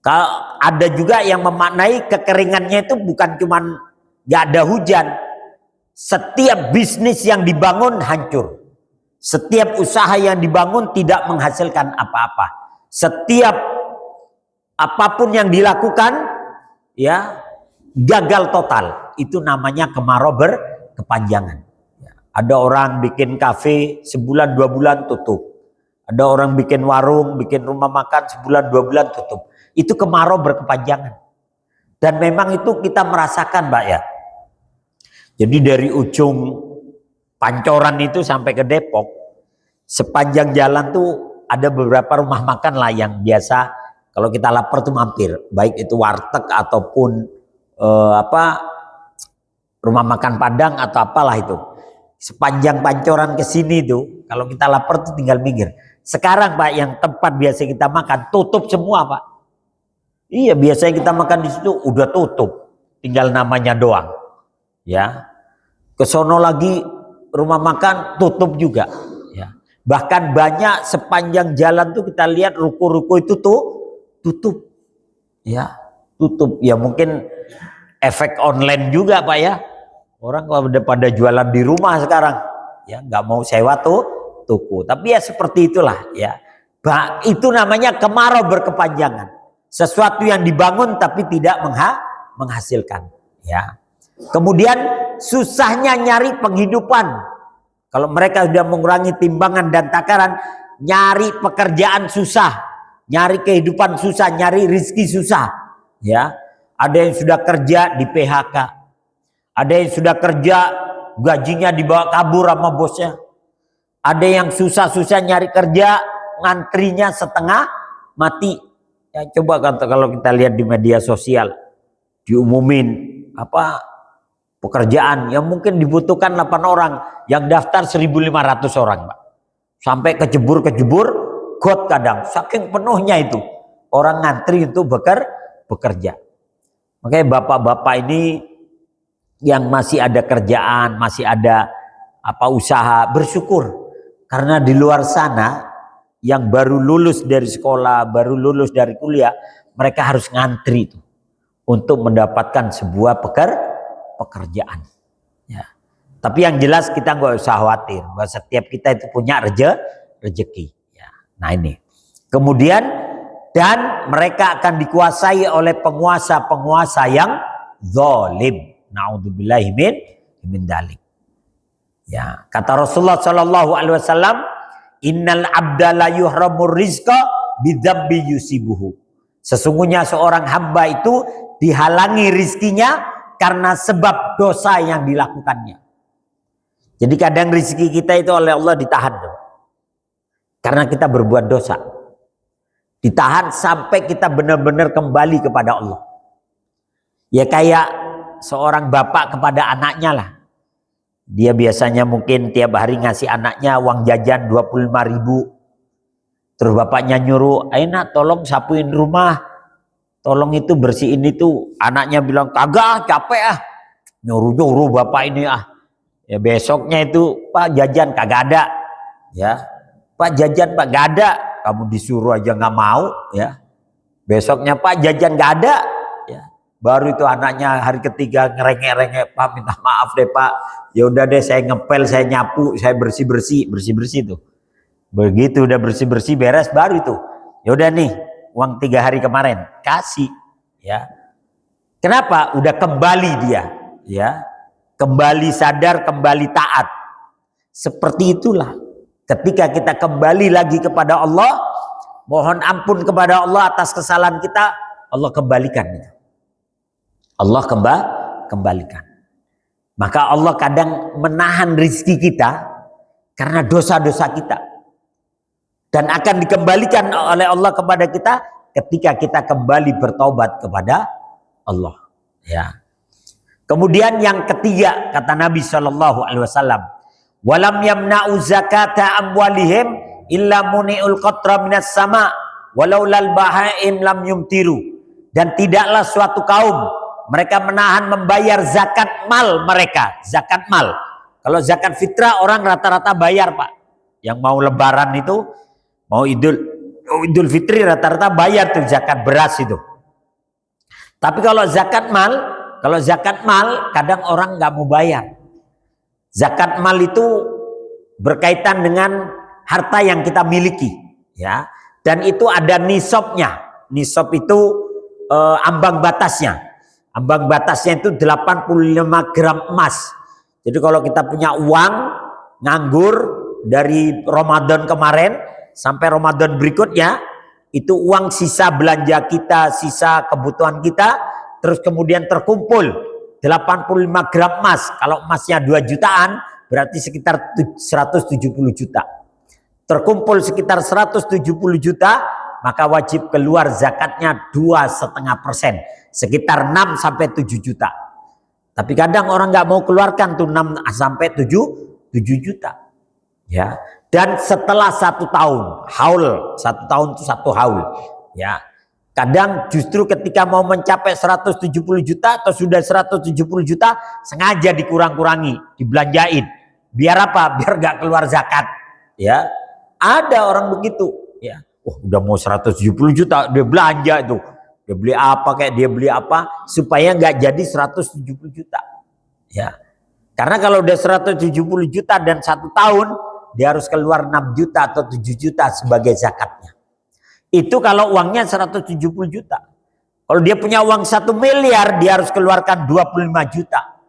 Kalau ada juga yang memaknai kekeringannya itu bukan cuma gak ada hujan. Setiap bisnis yang dibangun hancur. Setiap usaha yang dibangun tidak menghasilkan apa-apa. Setiap apapun yang dilakukan, ya, gagal total. Itu namanya kemarau berkepanjangan. Ada orang bikin kafe sebulan 2 bulan tutup. Ada orang bikin warung, bikin rumah makan sebulan 2 bulan tutup. Itu kemarau berkepanjangan. Dan memang itu kita merasakan, Mbak ya. Jadi dari ujung Pancoran itu sampai ke Depok, sepanjang jalan tuh ada beberapa rumah makan lah yang biasa kalau kita lapar tuh mampir, baik itu warteg ataupun rumah makan Padang atau apalah itu. Sepanjang Pancoran ke sini tuh kalau kita lapar tuh tinggal minggir. Sekarang Pak, yang tempat biasa kita makan tutup semua Pak. Iya, biasanya kita makan di situ udah tutup, tinggal namanya doang. Ya, kesono lagi rumah makan tutup juga. Ya, bahkan banyak sepanjang jalan tuh kita lihat ruko-ruko itu tuh tutup. Ya, tutup. Ya mungkin efek online juga Pak ya. Orang kalau udah pada jualan di rumah sekarang, ya nggak mau sewa tuh toko. Tapi ya seperti itulah ya. Itu namanya kemarau berkepanjangan. Sesuatu yang dibangun tapi tidak menghasilkan. Ya. Kemudian susahnya nyari penghidupan. Kalau mereka sudah mengurangi timbangan dan takaran, nyari pekerjaan susah, nyari kehidupan susah, nyari rizki susah. Ya, ada yang sudah kerja di PHK, ada yang sudah kerja gajinya dibawa kabur sama bosnya, ada yang susah-susah nyari kerja, ngantrinya setengah mati. Ya, coba kalau kita lihat di media sosial, diumumin pekerjaan yang mungkin dibutuhkan 8 orang, yang daftar 1.500 orang Pak. Sampai kejebur got kadang, saking penuhnya itu orang ngantri itu bekerja. Makanya bapak-bapak ini yang masih ada kerjaan, masih ada usaha, bersyukur. Karena di luar sana yang baru lulus dari sekolah, baru lulus dari kuliah, mereka harus ngantri itu untuk mendapatkan sebuah pekerjaan. Ya. Tapi yang jelas kita nggak usah khawatir bahwa setiap kita itu punya rezeki. Ya. Nah ini. Kemudian dan mereka akan dikuasai oleh penguasa-penguasa yang zalim. Naudzubillahi min dzalik. Ya, kata Rasulullah Shallallahu Alaihi Wasallam, Innal abda la yuhramur rizqa bidzambi yusibuhu. Sesungguhnya seorang hamba itu dihalangi rizkinya karena sebab dosa yang dilakukannya. Jadi kadang rizki kita itu oleh Allah ditahan. Karena kita berbuat dosa. Ditahan sampai kita benar-benar kembali kepada Allah. Ya kayak seorang bapak kepada anaknya lah. Dia biasanya mungkin tiap hari ngasih anaknya uang jajan 25.000. Terus bapaknya nyuruh, ayo nak tolong sapuin rumah. Tolong itu bersihin itu. Anaknya bilang, kagak capek ah. Nyuruh-nyuruh bapak ini ah. Ya besoknya itu, Pak jajan kagak ada. Ya, Pak jajan Pak gak ada. Kamu disuruh aja gak mau. Ya, besoknya Pak jajan gak ada. Ya, baru itu anaknya hari ketiga ngerengek-rengek, Pak minta maaf deh Pak. Ya udah deh saya ngepel, saya nyapu, saya bersih-bersih tuh. Begitu udah bersih-bersih beres baru itu. Ya udah nih, uang 3 hari kemarin kasih, ya. Kenapa? Udah kembali dia, ya. Kembali sadar, kembali taat. Seperti itulah ketika kita kembali lagi kepada Allah, mohon ampun kepada Allah atas kesalahan kita, Allah kembalikan. Allah kembalikan. Maka Allah kadang menahan rizki kita karena dosa-dosa kita. Dan akan dikembalikan oleh Allah kepada kita ketika kita kembali bertobat kepada Allah. Ya. Kemudian yang ketiga kata Nabi SAW, walam yamna'u zakata amwalihim illa muni'ul qatra minas sama walau lal bahaim lam yumtiru. Dan tidaklah suatu kaum mereka menahan membayar zakat mal mereka, zakat mal. Kalau zakat fitrah orang rata-rata bayar, Pak. Yang mau lebaran itu, mau Idul Fitri rata-rata bayar tuh zakat beras itu. Tapi kalau zakat mal kadang orang nggak mau bayar. Zakat mal itu berkaitan dengan harta yang kita miliki, ya. Dan itu ada nisabnya. Nisab itu ambang batasnya. Ambang batasnya itu 85 gram emas. Jadi kalau kita punya uang nganggur dari Ramadan kemarin sampai Ramadan berikutnya, itu uang sisa belanja kita, sisa kebutuhan kita, terus kemudian terkumpul 85 gram emas. Kalau emasnya 2 jutaan, berarti sekitar 170 juta. Terkumpul sekitar 170 juta, maka wajib keluar zakatnya 2,5%, sekitar 6 sampai 7 juta. Tapi kadang orang nggak mau keluarkan tuh 6 sampai 7 juta. Ya. Dan setelah 1 tahun, haul, 1 tahun itu 1 haul. Ya. Kadang justru ketika mau mencapai 170 juta atau sudah 170 juta, sengaja dikurang-kurangi, dibelanjain. Biar apa? Biar nggak keluar zakat. Ya. Ada orang begitu. Ya. Udah mau 170 juta, dia belanja itu. Dia beli apa kayak dia beli apa supaya nggak jadi 170 juta. Ya. Karena kalau udah 170 juta dan 1 tahun, dia harus keluar 6 juta atau 7 juta sebagai zakatnya. Itu kalau uangnya 170 juta. Kalau dia punya uang 1 miliar, dia harus keluarkan 25 juta.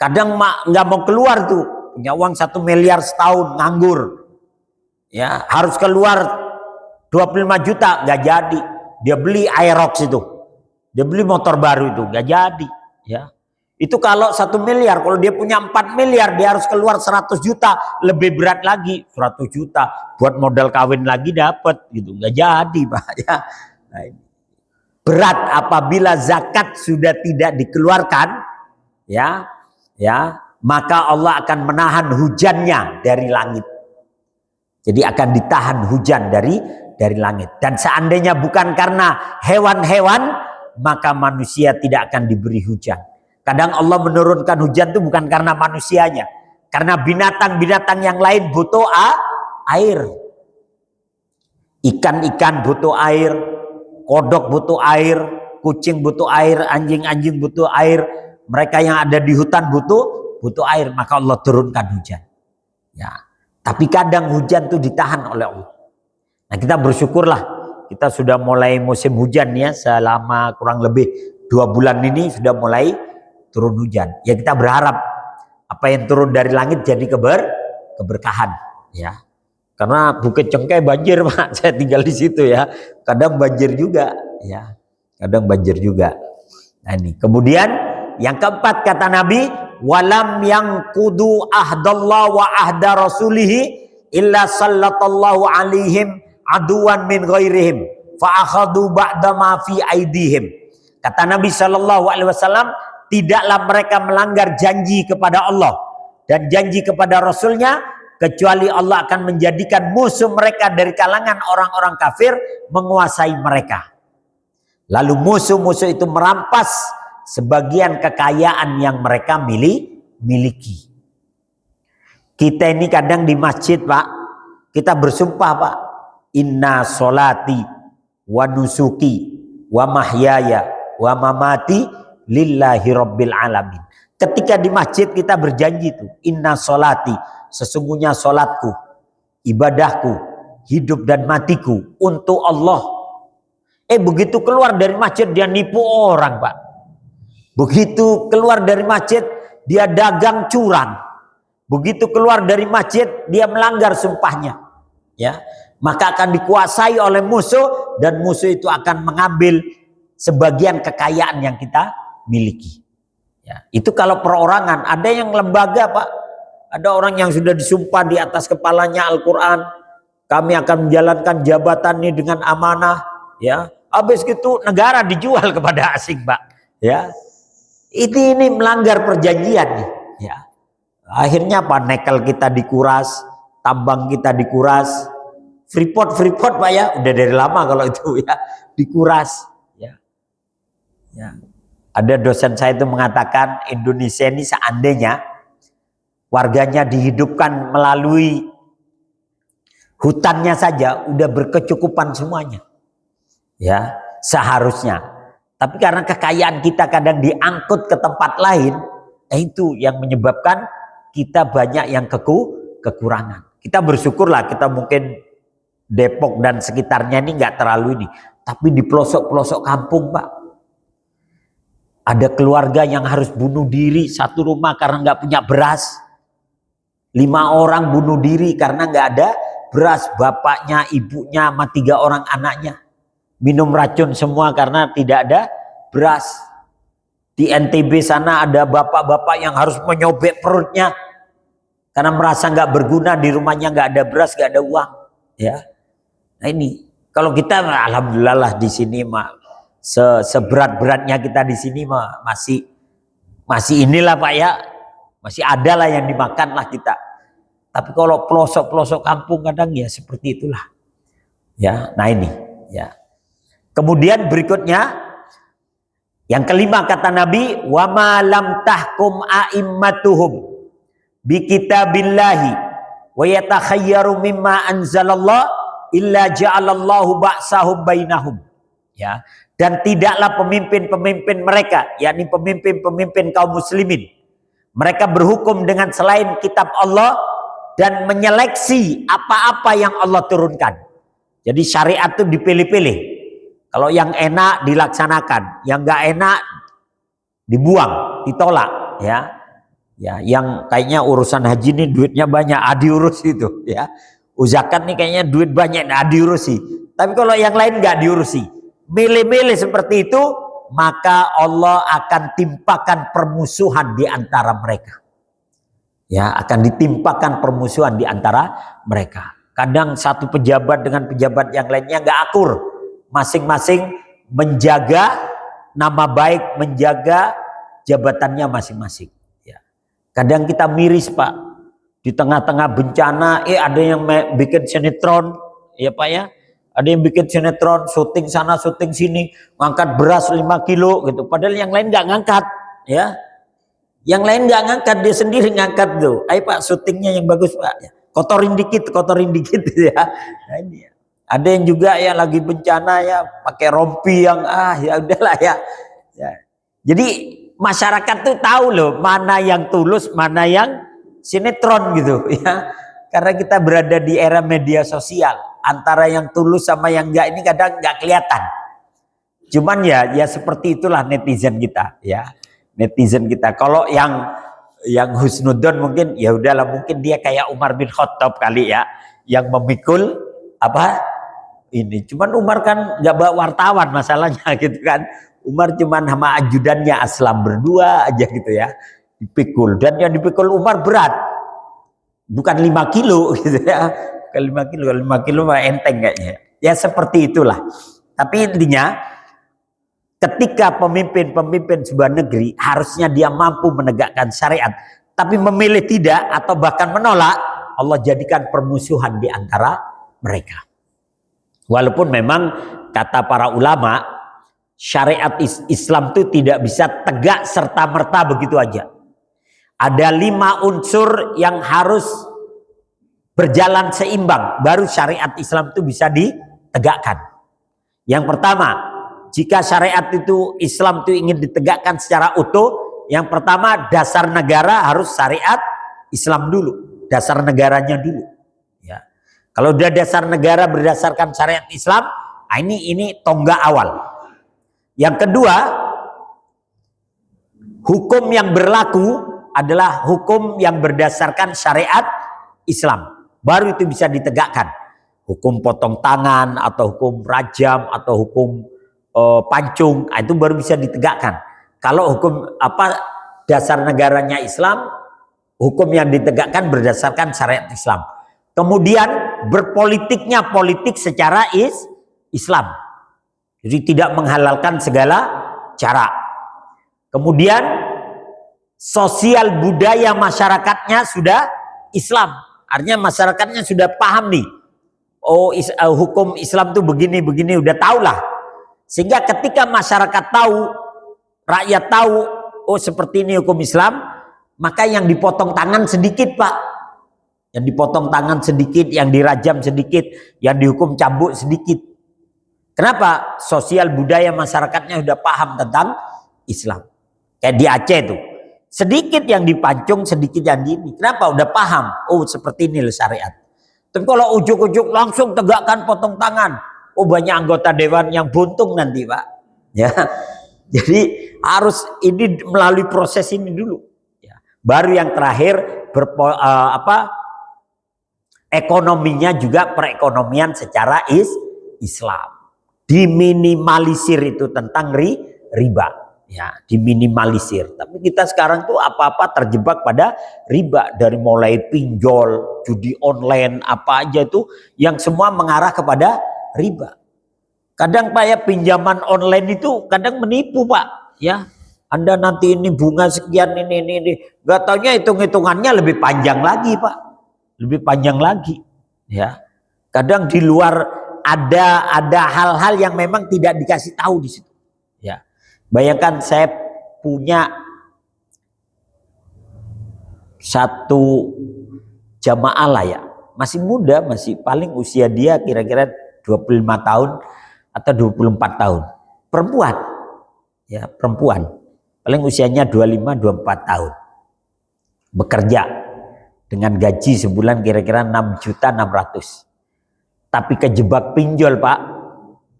Kadang nggak mau keluar tuh, punya uang 1 miliar setahun nganggur. Ya, harus keluar 25 juta, nggak jadi. Dia beli Aerox itu, dia beli motor baru itu, nggak jadi. Ya, itu kalau 1 miliar. Kalau dia punya 4 miliar, dia harus keluar 100 juta, lebih berat lagi. 100 juta buat modal kawin lagi dapat, gitu, nggak jadi, Pak. Ya, nah, berat apabila zakat sudah tidak dikeluarkan, ya, maka Allah akan menahan hujannya dari langit. Jadi akan ditahan hujan dari langit. Dan seandainya bukan karena hewan-hewan, maka manusia tidak akan diberi hujan. Kadang Allah menurunkan hujan itu bukan karena manusianya. Karena binatang-binatang yang lain butuh air. Ikan-ikan butuh air, kodok butuh air, kucing butuh air, anjing-anjing butuh air. Mereka yang ada di hutan butuh air, maka Allah turunkan hujan. Ya. Tapi kadang hujan itu ditahan oleh Allah. Nah, kita bersyukurlah, kita sudah mulai musim hujan ya, selama kurang lebih 2 bulan ini sudah mulai turun hujan. Ya kita berharap apa yang turun dari langit jadi keberkahan ya. Karena Bukit Cengkeh banjir, Pak. Saya tinggal di situ ya. Kadang banjir juga ya. Kadang banjir juga. Nah ini. Kemudian yang keempat kata Nabi, walam yang kudu ahdallah wa ahda rasulihi illa sallallahu alaihim aduan min ghairihim fa akhadu ba'da ma fi aidihim. Kata Nabi sallallahu alaihi wasallam, tidaklah mereka melanggar janji kepada Allah dan janji kepada Rasulnya, kecuali Allah akan menjadikan musuh mereka dari kalangan orang-orang kafir menguasai mereka. Lalu musuh-musuh itu merampas sebagian kekayaan yang mereka miliki. Kita ini kadang di masjid, Pak, kita bersumpah, Pak, inna solati wa nusuki wa mahyaya wa mamati lillahi rabbil alamin. Ketika di masjid kita berjanji itu, inna solati, sesungguhnya solatku, ibadahku, hidup dan matiku untuk Allah. Begitu keluar dari masjid dia nipu orang, Pak. Begitu keluar dari masjid dia dagang curang. Begitu keluar dari masjid dia melanggar sumpahnya. Ya, maka akan dikuasai oleh musuh dan musuh itu akan mengambil sebagian kekayaan yang kita miliki. Ya, itu kalau perorangan. Ada yang lembaga, Pak. Ada orang yang sudah disumpah di atas kepalanya Al-Quran. Kami akan menjalankan jabatan ini dengan amanah. Ya, habis itu negara dijual kepada asing, Pak. Ya, ini melanggar perjanjian nih. Ya, akhirnya apa? Nikel kita dikuras, tambang kita dikuras, Freeport Pak ya, udah dari lama kalau itu ya, dikuras ya. Ya. Ada dosen saya itu mengatakan Indonesia ini seandainya warganya dihidupkan melalui hutannya saja udah berkecukupan semuanya. Ya, seharusnya. Tapi karena kekayaan kita kadang diangkut ke tempat lain, itu yang menyebabkan kita banyak yang kekurangan. Kita bersyukurlah kita mungkin Depok dan sekitarnya ini nggak terlalu ini. Tapi di pelosok-pelosok kampung Pak, ada keluarga yang harus bunuh diri satu rumah karena nggak punya beras. 5 orang bunuh diri karena nggak ada beras. Bapaknya, ibunya, sama 3 orang anaknya. Minum racun semua karena tidak ada beras. Di NTB sana ada bapak-bapak yang harus menyobek perutnya karena merasa nggak berguna, di rumahnya nggak ada beras, nggak ada uang. Ya, nah ini kalau kita alhamdulillah lah di sini seberat-beratnya kita di sini masih inilah Pak ya, masih ada lah yang dimakan lah kita. Tapi kalau pelosok-pelosok kampung kadang ya seperti itulah. Ya, nah ini ya. Kemudian berikutnya yang kelima kata Nabi, wa ma lam tahkum a'immatuhum bi kitabillahi wa yatakhayyaru mimma anzalallah illa ja'alallahu ba'sahum bainahum. Ya, dan tidaklah pemimpin-pemimpin mereka, yakni pemimpin-pemimpin kaum muslimin, mereka berhukum dengan selain kitab Allah dan menyeleksi apa-apa yang Allah turunkan. Jadi syariat itu dipilih-pilih. Kalau yang enak dilaksanakan, yang nggak enak dibuang, ditolak, ya. Ya, yang kayaknya urusan haji ini duitnya banyak, diurus itu, ya. Zakat nih kayaknya duit banyak, diurusi. Tapi kalau yang lain nggak diurusi, milih-milih seperti itu, maka Allah akan timpakan permusuhan di antara mereka. Ya, akan ditimpakan permusuhan di antara mereka. Kadang satu pejabat dengan pejabat yang lainnya nggak akur. Masing-masing menjaga nama baik, menjaga jabatannya masing-masing. Ya. Kadang kita miris Pak, di tengah-tengah bencana, ada yang bikin sinetron, ya Pak ya, ada yang bikin sinetron, syuting sana, syuting sini, ngangkat beras 5 kilo gitu. Padahal yang lain nggak ngangkat, ya. Yang lain nggak ngangkat, dia sendiri ngangkat tuh. Ayo Pak, syutingnya yang bagus Pak, kotorin dikit ya. Nah, ini ya. Ada yang juga ya lagi bencana ya pakai rompi yang ya udahlah ya. Jadi masyarakat tuh tahu loh mana yang tulus, mana yang sinetron gitu ya. Karena kita berada di era media sosial, antara yang tulus sama yang enggak ini kadang enggak kelihatan. Cuman ya seperti itulah netizen kita ya. Netizen kita. Kalau yang husnudon mungkin ya udahlah, mungkin dia kayak Umar bin Khattab kali ya, yang memikul ini. Cuman Umar kan nggak bawa wartawan masalahnya gitu kan. Umar cuman sama ajudannya Aslam berdua aja gitu ya, dipikul. Dan yang dipikul Umar berat, bukan 5 kilo gitu ya, bukan 5 kilo mah enteng kayaknya. Ya seperti itulah. Tapi intinya ketika pemimpin sebuah negeri harusnya dia mampu menegakkan syariat, tapi memilih tidak atau bahkan menolak, Allah jadikan permusuhan di antara mereka. Walaupun memang kata para ulama, syariat Islam itu tidak bisa tegak serta-merta begitu aja. Ada 5 unsur yang harus berjalan seimbang, baru syariat Islam itu bisa ditegakkan. Yang pertama, jika syariat itu Islam itu ingin ditegakkan secara utuh, yang pertama dasar negara harus syariat Islam dulu, dasar negaranya dulu. Ya. Kalau udah dasar negara berdasarkan syariat Islam, ini tonggak awal. Yang kedua, hukum yang berlaku adalah hukum yang berdasarkan syariat Islam. Baru itu bisa ditegakkan. Hukum potong tangan atau hukum rajam atau hukum pancung, itu baru bisa ditegakkan. Kalau hukum dasar negaranya Islam, hukum yang ditegakkan berdasarkan syariat Islam. Kemudian berpolitiknya politik secara Islam. Jadi tidak menghalalkan segala cara. Kemudian sosial budaya masyarakatnya sudah Islam. Artinya masyarakatnya sudah paham nih. hukum Islam tuh begini udah tahu lah. Sehingga ketika masyarakat tahu, rakyat tahu, oh seperti ini hukum Islam, maka yang dipotong tangan sedikit Pak. Yang dipotong tangan sedikit, yang dirajam sedikit, yang dihukum cambuk sedikit. Kenapa? Sosial budaya masyarakatnya sudah paham tentang Islam. Kayak di Aceh tuh. Sedikit yang dipancung, sedikit yang di ini. Kenapa? Udah paham. Oh seperti ini syariat. Tapi kalau ujuk-ujuk langsung tegakkan potong tangan. Oh banyak anggota dewan yang buntung nanti Pak. Ya, jadi harus ini melalui proses ini dulu. Ya. Baru yang terakhir ekonominya juga perekonomian secara Islam. Diminimalisir itu tentang riba. Ya, diminimalisir. Tapi kita sekarang tuh apa-apa terjebak pada riba, dari mulai pinjol, judi online, apa aja itu yang semua mengarah kepada riba. Kadang Pak ya, pinjaman online itu kadang menipu Pak. Ya, Anda nanti ini bunga sekian ini. Gak taunya hitung-hitungannya lebih panjang lagi Pak, lebih panjang lagi. Ya, kadang di luar ada hal-hal yang memang tidak dikasih tahu di situ. Ya, bayangkan saya punya satu jamaah lah ya, masih muda, masih paling usia dia kira-kira 25 tahun atau 24 tahun. Perempuan. Ya, perempuan. Paling usianya 25-24 tahun. Bekerja dengan gaji sebulan kira-kira 6.600.000. Tapi kejebak pinjol Pak.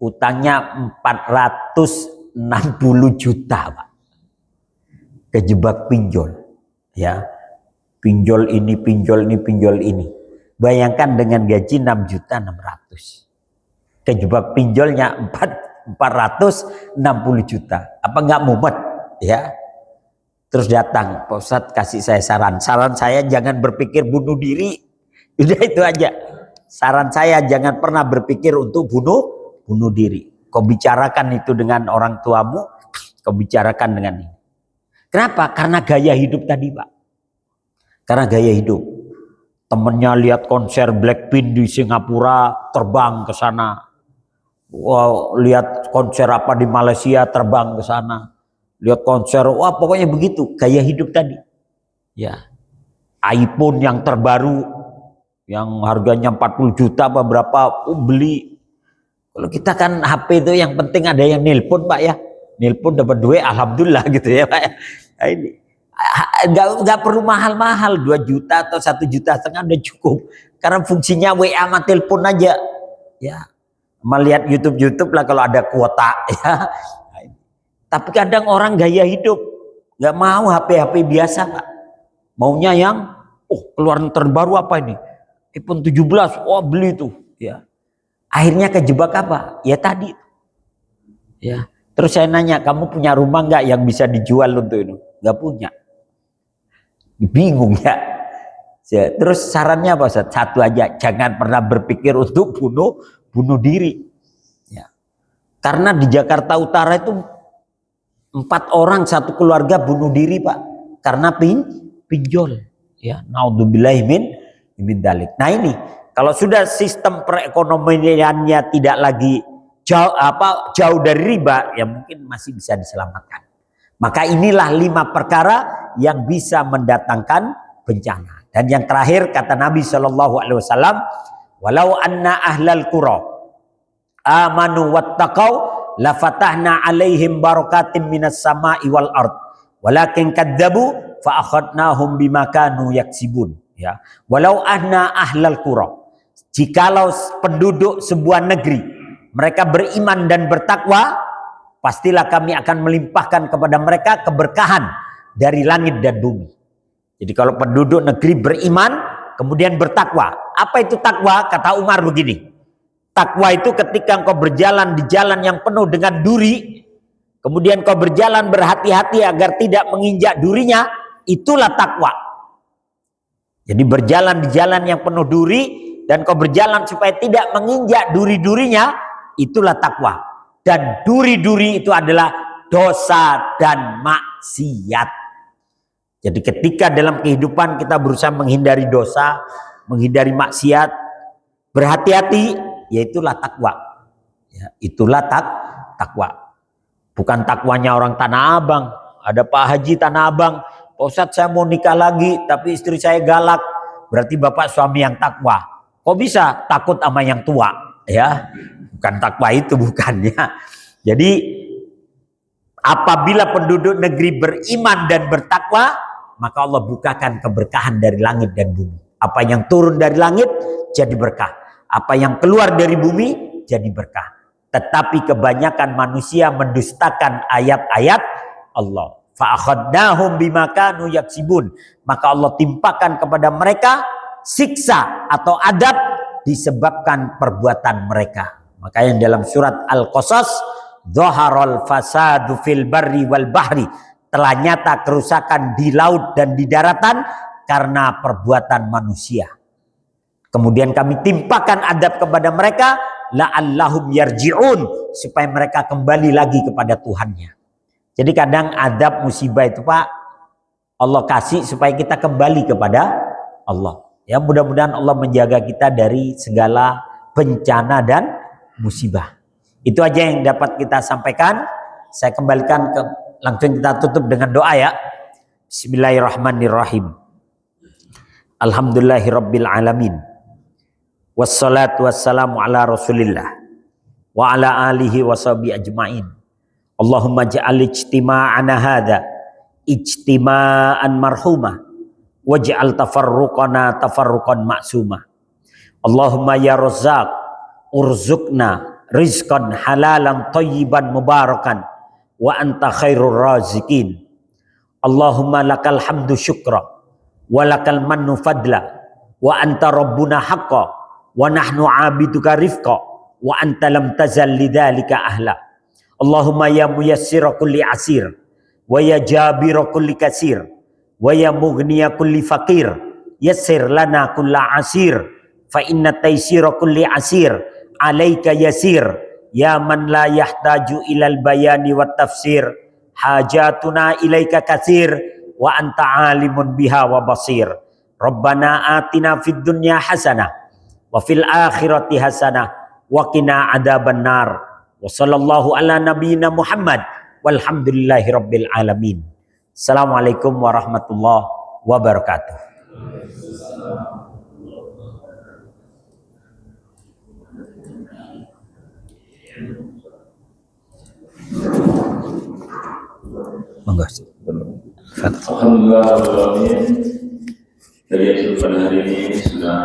Utangnya 460 juta Pak. Kejebak pinjol. Ya. Pinjol ini, pinjol ini, pinjol ini. Bayangkan dengan gaji 6.600.000. Kejebak pinjolnya 460 juta. Apa enggak mumet? Ya. Terus datang, Pak Ustadz kasih saya saran. Saran saya jangan berpikir bunuh diri. Udah itu aja. Saran saya jangan pernah berpikir untuk bunuh diri. Kau bicarakan itu dengan orang tuamu, kau bicarakan dengan ini. Kenapa? Karena gaya hidup tadi Pak. Karena gaya hidup. Temennya lihat konser Blackpink di Singapura, terbang ke sana. Wow, lihat konser apa di Malaysia, terbang ke sana. Lihat konser, wah pokoknya begitu gaya hidup tadi. Ya, iPhone yang terbaru, yang harganya 40 juta apa berapa, beli. Kalau kita kan HP itu yang penting ada yang nelpon Pak ya, nelpon dapat duit, alhamdulillah gitu ya Pak. Nah, ini nggak perlu mahal-mahal, 2 juta atau 1,5 juta udah cukup. Karena fungsinya WA sama telepon aja. Ya. Melihat YouTube lah kalau ada kuota ya. Tapi kadang orang gaya hidup nggak mau HP biasa Pak. Maunya yang keluaran terbaru apa ini? iPhone 17, beli tuh ya. Akhirnya kejebak apa? Ya tadi. Ya. Terus saya nanya, kamu punya rumah nggak yang bisa dijual untuk itu? Nggak punya. Bingung ya. Terus sarannya apa Ustaz? Satu aja, jangan pernah berpikir untuk bunuh diri. Ya. Karena di Jakarta Utara itu 4 orang satu keluarga bunuh diri Pak, karena pinjol. Ya, naudzubillahi min dzalik. Nah ini kalau sudah sistem perekonomiannya tidak lagi jauh dari riba, ya mungkin masih bisa diselamatkan. Maka inilah 5 perkara yang bisa mendatangkan bencana. Dan yang terakhir kata Nabi SAW, walau anna ahlal qura amanu wattaqau la fatahna alaihim barakatim minas sama'i wal ard walakin kadzabu fa akhadnahum bima kanu yaksibun. Ya, walau anna ahlal qura, jikalau penduduk sebuah negeri mereka beriman dan bertakwa, pastilah kami akan melimpahkan kepada mereka keberkahan dari langit dan bumi. Jadi kalau penduduk negeri beriman kemudian bertakwa. Apa itu takwa? Kata Umar begini, takwa itu ketika engkau berjalan di jalan yang penuh dengan duri, kemudian kau berjalan berhati-hati agar tidak menginjak durinya, itulah takwa. Jadi berjalan di jalan yang penuh duri dan kau berjalan supaya tidak menginjak duri-durinya, itulah takwa. Dan duri-duri itu adalah dosa dan maksiat. Jadi ketika dalam kehidupan kita berusaha menghindari dosa, menghindari maksiat, Berhati-hati, yaitulah takwa. Ya, itulah takwa. Bukan takwanya orang Tanah Abang. Ada Pak Haji Tanah Abang, Pak Ustadz saya mau nikah lagi tapi istri saya galak. Berarti bapak suami yang takwa. Kok bisa takut sama yang tua? Ya, bukan takwa itu, bukan ya. Jadi apabila penduduk negeri beriman dan bertakwa, maka Allah bukakan keberkahan dari langit dan bumi. Apa yang turun dari langit jadi berkah. Apa yang keluar dari bumi jadi berkah. Tetapi kebanyakan manusia mendustakan ayat-ayat Allah. Fa'akhadnahum bima kanu yaksibun. Maka Allah timpakan kepada mereka siksa atau adab disebabkan perbuatan mereka. Maka yang dalam surat Al-Qasas, dhaharal fasadu fil barri wal bahri, telah nyata kerusakan di laut dan di daratan karena perbuatan manusia. Kemudian kami timpakan adab kepada mereka la'allahum yarji'un, supaya mereka kembali lagi kepada Tuhannya. Jadi kadang adab musibah itu Pak, Allah kasih supaya kita kembali kepada Allah. Ya, mudah-mudahan Allah menjaga kita dari segala bencana dan musibah. Itu aja yang dapat kita sampaikan. Saya kembalikan langsung kita tutup dengan doa ya. Bismillahirrahmanirrahim. Alhamdulillahirabbil alamin. Wassalatu wassalamu ala Rasulillah wa ala alihi washabihi ajmain. Allahumma ja'al ijtima'ana hadza ijtima'an marhumah waj'al tafarruqana tafarruqan ma'sumah. Allahumma ya Razzaq urzuqna rizqan halalan thayyiban mubarakan wa anta khairur raziqin. Allahumma lakal hamdu syukra wa lakal mannu fadla wa anta rabbuna haqqa wa nahnu abiduka rifqa wa anta lam tazal lidzalika ahla. Allahumma ya muyassira kulli asir wa ya jabira kulli kasir wa ya mughniya kulli faqir yassir lana kulla asir fa inna taysira kulli asir alaika yasir ya man la yahtaju ilal bayani wat tafsir hajatuna ilaika katsir wa anta alimun biha wa basir. Rabbana atina fid dunya hasanah wa fil akhirati hasanah wa qina adzabannar. Wa sallallahu ala nabiyyina Muhammad walhamdulillahi rabbil alamin. Assalamualaikum warahmatullahi wabarakatuh. Monggo. Alhamdulillah, dari pada hari ini sudah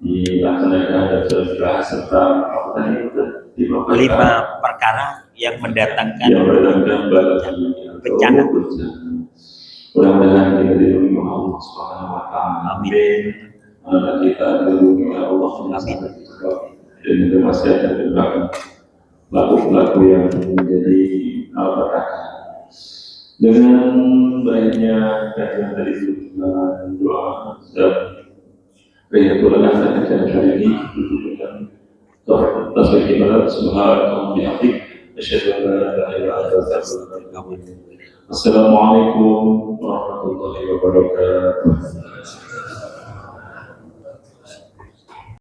dilaksanakan dan sudah dibahas tentang apa tadi itu 5 perkara yang mendatangkan bagi bencana. Mudah-mudahan kita dilindungi Allah Subhanahu wa taala. Amin. Anak kita dilindungi Allah. Amin. Dan juga masih ada beberapa pelaku-pelaku yang menjadi malapetaka. Dengan banyaknya kajian dari dan doa dan Riyadul Akhir dan hari ini dengan tasbih ibadat subhanallahi wa bihamdihi asyhadu an la ilaha illa anta astaghfiruka wa atubu ilaik. Assalamualaikum warahmatullahi wabarakatuh.